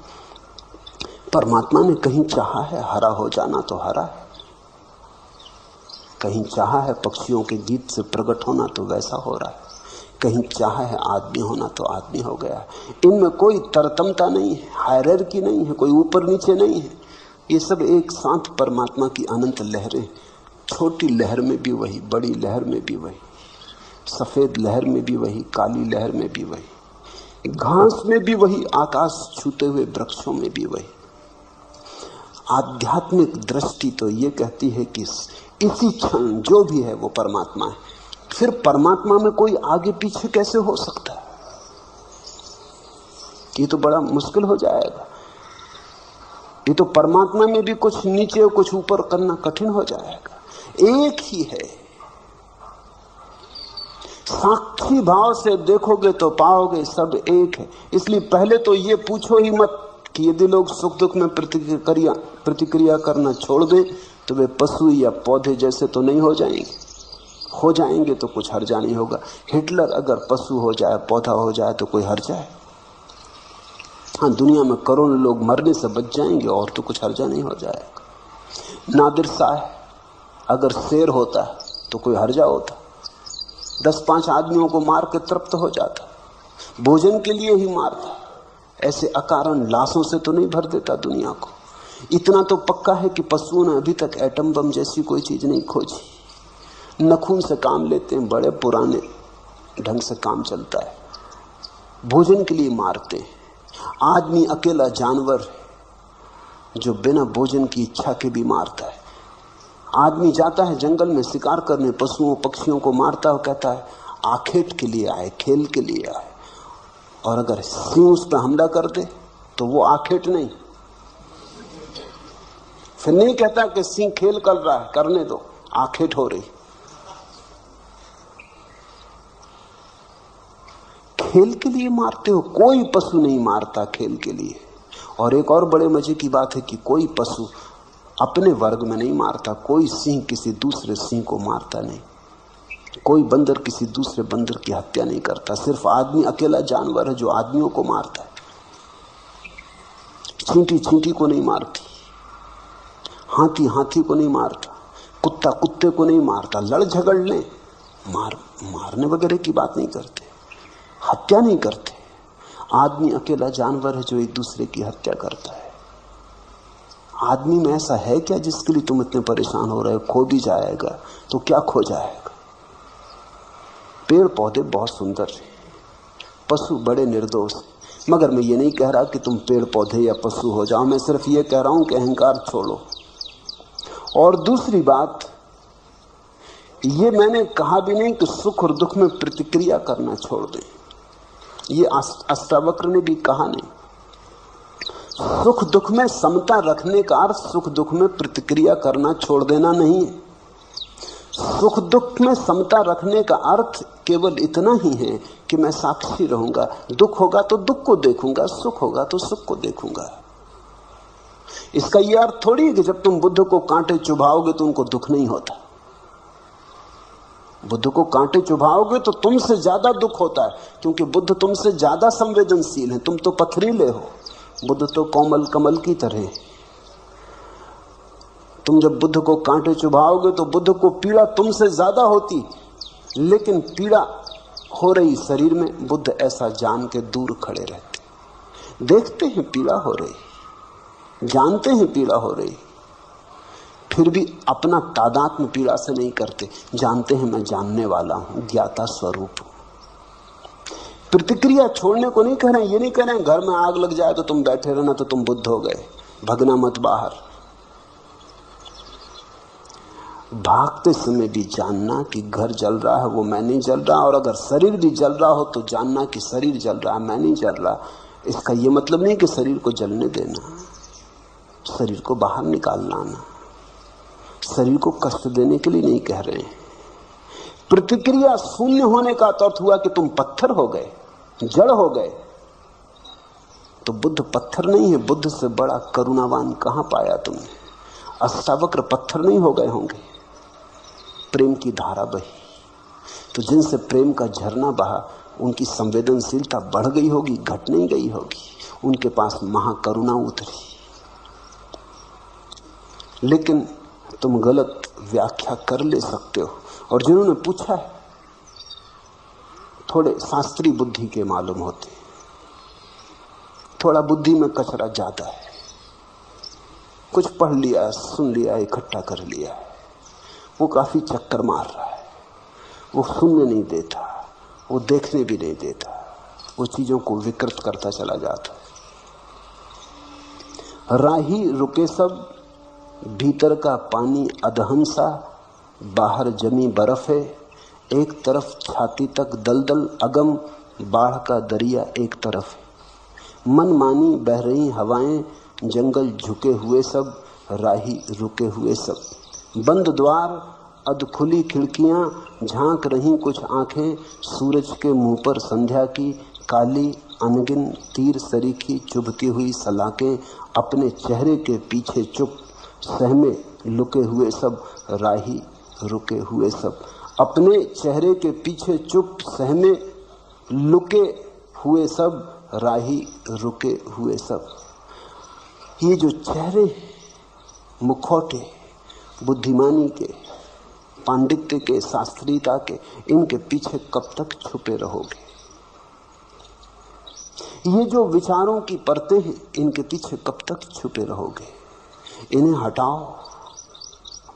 परमात्मा ने कहीं चाहा है हरा हो जाना तो हरा है, कहीं चाहा है पक्षियों के गीत से प्रकट होना तो वैसा हो रहा है, कहीं चाहा है आदमी होना तो आदमी हो गया। इनमें कोई तरतमता नहीं है, हायरार्की नहीं है, कोई ऊपर नीचे नहीं है। ये सब एक साथ परमात्मा की अनंत लहरें। छोटी लहर में भी वही, बड़ी लहर में भी वही, सफेद लहर में भी वही, काली लहर में भी वही, घास में भी वही, आकाश छूते हुए वृक्षों में भी वही। आध्यात्मिक दृष्टि तो ये कहती है कि इसी क्षण जो भी है वो परमात्मा है। फिर परमात्मा में कोई आगे पीछे कैसे हो सकता है? ये तो बड़ा मुश्किल हो जाएगा। ये तो परमात्मा में भी कुछ नीचे कुछ ऊपर करना कठिन हो जाएगा। एक ही है। साक्षी भाव से देखोगे तो पाओगे सब एक है। इसलिए पहले तो ये पूछो ही मत कि यदि लोग सुख दुख में प्रतिक्रिया करना छोड़ दें तो वे पशु या पौधे जैसे तो नहीं हो जाएंगे। हो जाएंगे तो कुछ हर्जा नहीं होगा। हिटलर अगर पशु हो जाए, पौधा हो जाए तो कोई हर्जा है? हाँ, दुनिया में करोड़ों लोग मरने से बच जाएंगे और तो कुछ हर्जा नहीं हो जाएगा। नादिर शाह अगर शेर होता तो कोई हर्जा होता, 10-5 आदमियों को मार के तृप्त हो जाता, भोजन के लिए ही मारता, ऐसे अकारण लाशों से तो नहीं भर देता दुनिया को। इतना तो पक्का है कि पशुओं ने अभी तक एटम बम जैसी कोई चीज नहीं खोजी। नखून से काम लेते हैं, बड़े पुराने ढंग से काम चलता है, भोजन के लिए मारते हैं। आदमी अकेला जानवर है जो बिना भोजन की इच्छा के भी मारता है। आदमी जाता है जंगल में शिकार करने, पशुओं पक्षियों को मारता है, कहता है आखेट के लिए आए, खेल के लिए आए। और अगर सिंह उस पर हमला कर दे तो वो आखेट नहीं, फिर नहीं कहता कि सिंह खेल कर रहा है, करने दो, आखेट हो रही। खेल के लिए मारते हो, कोई पशु नहीं मारता खेल के लिए। और एक और बड़े मजे की बात है कि कोई पशु अपने वर्ग में नहीं मारता। कोई सिंह किसी दूसरे सिंह को मारता नहीं, कोई बंदर किसी दूसरे बंदर की हत्या नहीं करता। सिर्फ आदमी अकेला जानवर है जो आदमियों को मारता है। चींटी चींटी को नहीं मारती, हाथी हाथी को नहीं मारता, कुत्ता कुत्ते को नहीं मारता। लड़ झगड़ ले, मारने वगैरह की बात नहीं करते, हत्या नहीं करते। आदमी अकेला जानवर है जो एक दूसरे की हत्या करता है। आदमी में ऐसा है क्या जिसके लिए तुम इतने परेशान हो रहे हो? खो भी जाएगा तो क्या खो जाएगा? पेड़ पौधे बहुत सुंदर हैं, पशु बड़े निर्दोष हैं। मगर मैं ये नहीं कह रहा कि तुम पेड़ पौधे या पशु हो जाओ, मैं सिर्फ ये कह रहा हूं कि अहंकार छोड़ो। और दूसरी बात, ये मैंने कहा भी नहीं कि सुख और दुख में प्रतिक्रिया करना छोड़ दें। ये अष्टावक्र ने भी कहा नहीं। सुख दुख में समता रखने का अर्थ सुख दुख में प्रतिक्रिया करना छोड़ देना नहीं है। सुख दुख में समता रखने का अर्थ केवल इतना ही है कि मैं साक्षी रहूंगा। दुख होगा तो दुख को देखूंगा, सुख होगा तो सुख को देखूंगा। इसका यह अर्थ थोड़ी है कि जब तुम बुद्ध को कांटे चुभाओगे तो उनको दुख नहीं होता। बुद्ध को कांटे चुभाओगे तो तुमसे ज्यादा दुख होता है, क्योंकि बुद्ध तुमसे ज्यादा संवेदनशील है। तुम तो पथरीले हो, बुद्ध तो कोमल कमल की तरह। तुम जब बुद्ध को कांटे चुभाओगे तो बुद्ध को पीड़ा तुमसे ज्यादा होती, लेकिन पीड़ा हो रही शरीर में, बुद्ध ऐसा जान के दूर खड़े रहते। देखते हैं पीड़ा हो रही, जानते हैं पीड़ा हो रही, फिर भी अपना तादात्म्य पीड़ा से नहीं करते। जानते हैं मैं जानने वाला हूं, ज्ञाता स्वरूप हूं। प्रतिक्रिया छोड़ने को नहीं कह रहे हैं। ये नहीं कह रहे हैं घर में आग लग जाए तो तुम बैठे रहना तो तुम बुद्ध हो गए, भगना मत बाहर। भागते समय भी जानना कि घर जल रहा है, वो मैं नहीं जल रहा। और अगर शरीर भी जल रहा हो तो जानना कि शरीर जल रहा है, मैं नहीं जल रहा। इसका यह मतलब नहीं कि शरीर को जलने देना, शरीर को बाहर निकाल लाना। शरीर को कष्ट देने के लिए नहीं कह रहे हैं। प्रतिक्रिया शून्य होने का अर्थ हुआ कि तुम पत्थर हो गए, जड़ हो गए। तो बुद्ध पत्थर नहीं है। बुद्ध से बड़ा करुणावान कहां पाया तुमने? अष्टावक्र पत्थर नहीं हो गए होंगे, प्रेम की धारा बही। तो जिनसे प्रेम का झरना बहा उनकी संवेदनशीलता बढ़ गई होगी, घट नहीं गई होगी। उनके पास महाकरुणा उतरी। लेकिन तुम गलत व्याख्या कर ले सकते हो। और जिन्होंने पूछा है थोड़े शास्त्रीय बुद्धि के मालूम होते, थोड़ा बुद्धि में कचरा ज्यादा है, कुछ पढ़ लिया, सुन लिया, इकट्ठा कर लिया, वो काफी चक्कर मार रहा है। वो सुनने नहीं देता, वो देखने भी नहीं देता, वो चीजों को विकृत करता चला जाता है। राही रुके सब, भीतर का पानी अधहंसा, बाहर जमी बर्फ है। एक तरफ छाती तक दलदल अगम, बाढ़ का दरिया एक तरफ है। मन मानी बह रही हवाएं, जंगल झुके हुए सब, राही रुके हुए सब। बंद द्वार, अधखुली खिड़कियां, झांक रही कुछ आंखें। सूरज के मुंह पर संध्या की काली अनगिन तीर सरीखी चुभती हुई सलाखें। अपने चेहरे के पीछे चुप, सहमे लुके हुए सब, राही रुके हुए सब। अपने चेहरे के पीछे चुप, सहमे लुके हुए सब, राही रुके हुए सब। ये जो चेहरे मुखौटे बुद्धिमानी के, पांडित्य के, शास्त्रीयता के, इनके पीछे कब तक छुपे रहोगे? ये जो विचारों की परतें हैं, इनके पीछे कब तक छुपे रहोगे? इन्हें हटाओ,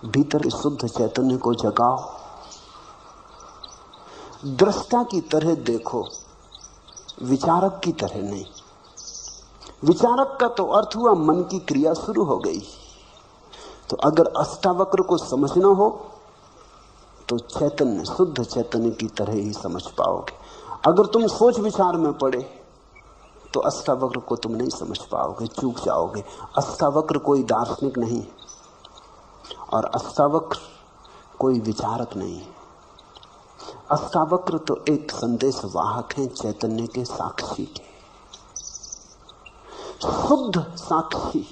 भीतर शुद्ध चैतन्य को जगाओ। दृष्टा की तरह देखो, विचारक की तरह नहीं। विचारक का तो अर्थ हुआ मन की क्रिया शुरू हो गई। तो अगर अष्टावक्र को समझना हो तो चैतन्य, शुद्ध चैतन्य की तरह ही समझ पाओगे। अगर तुम सोच विचार में पड़े तो अष्टावक्र को तुम नहीं समझ पाओगे, चूक जाओगे। अष्टावक्र कोई दार्शनिक नहीं और अष्टावक्र कोई विचारक नहीं। अष्टावक्र तो एक संदेश वाहक हैं, चैतन्य के साक्षी के, शुद्ध साक्षी।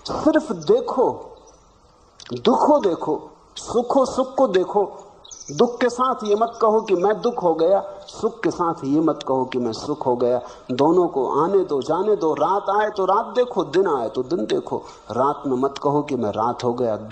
सिर्फ देखो, दुख को देखो, सुख हो सुख को देखो। दुख के साथ ये मत कहो कि मैं दुख हो गया, सुख के साथ ये मत कहो कि मैं सुख हो गया। दोनों को आने दो, जाने दो। रात आए तो रात देखो, दिन आए तो दिन देखो। रात में मत कहो कि मैं रात हो गया, दिन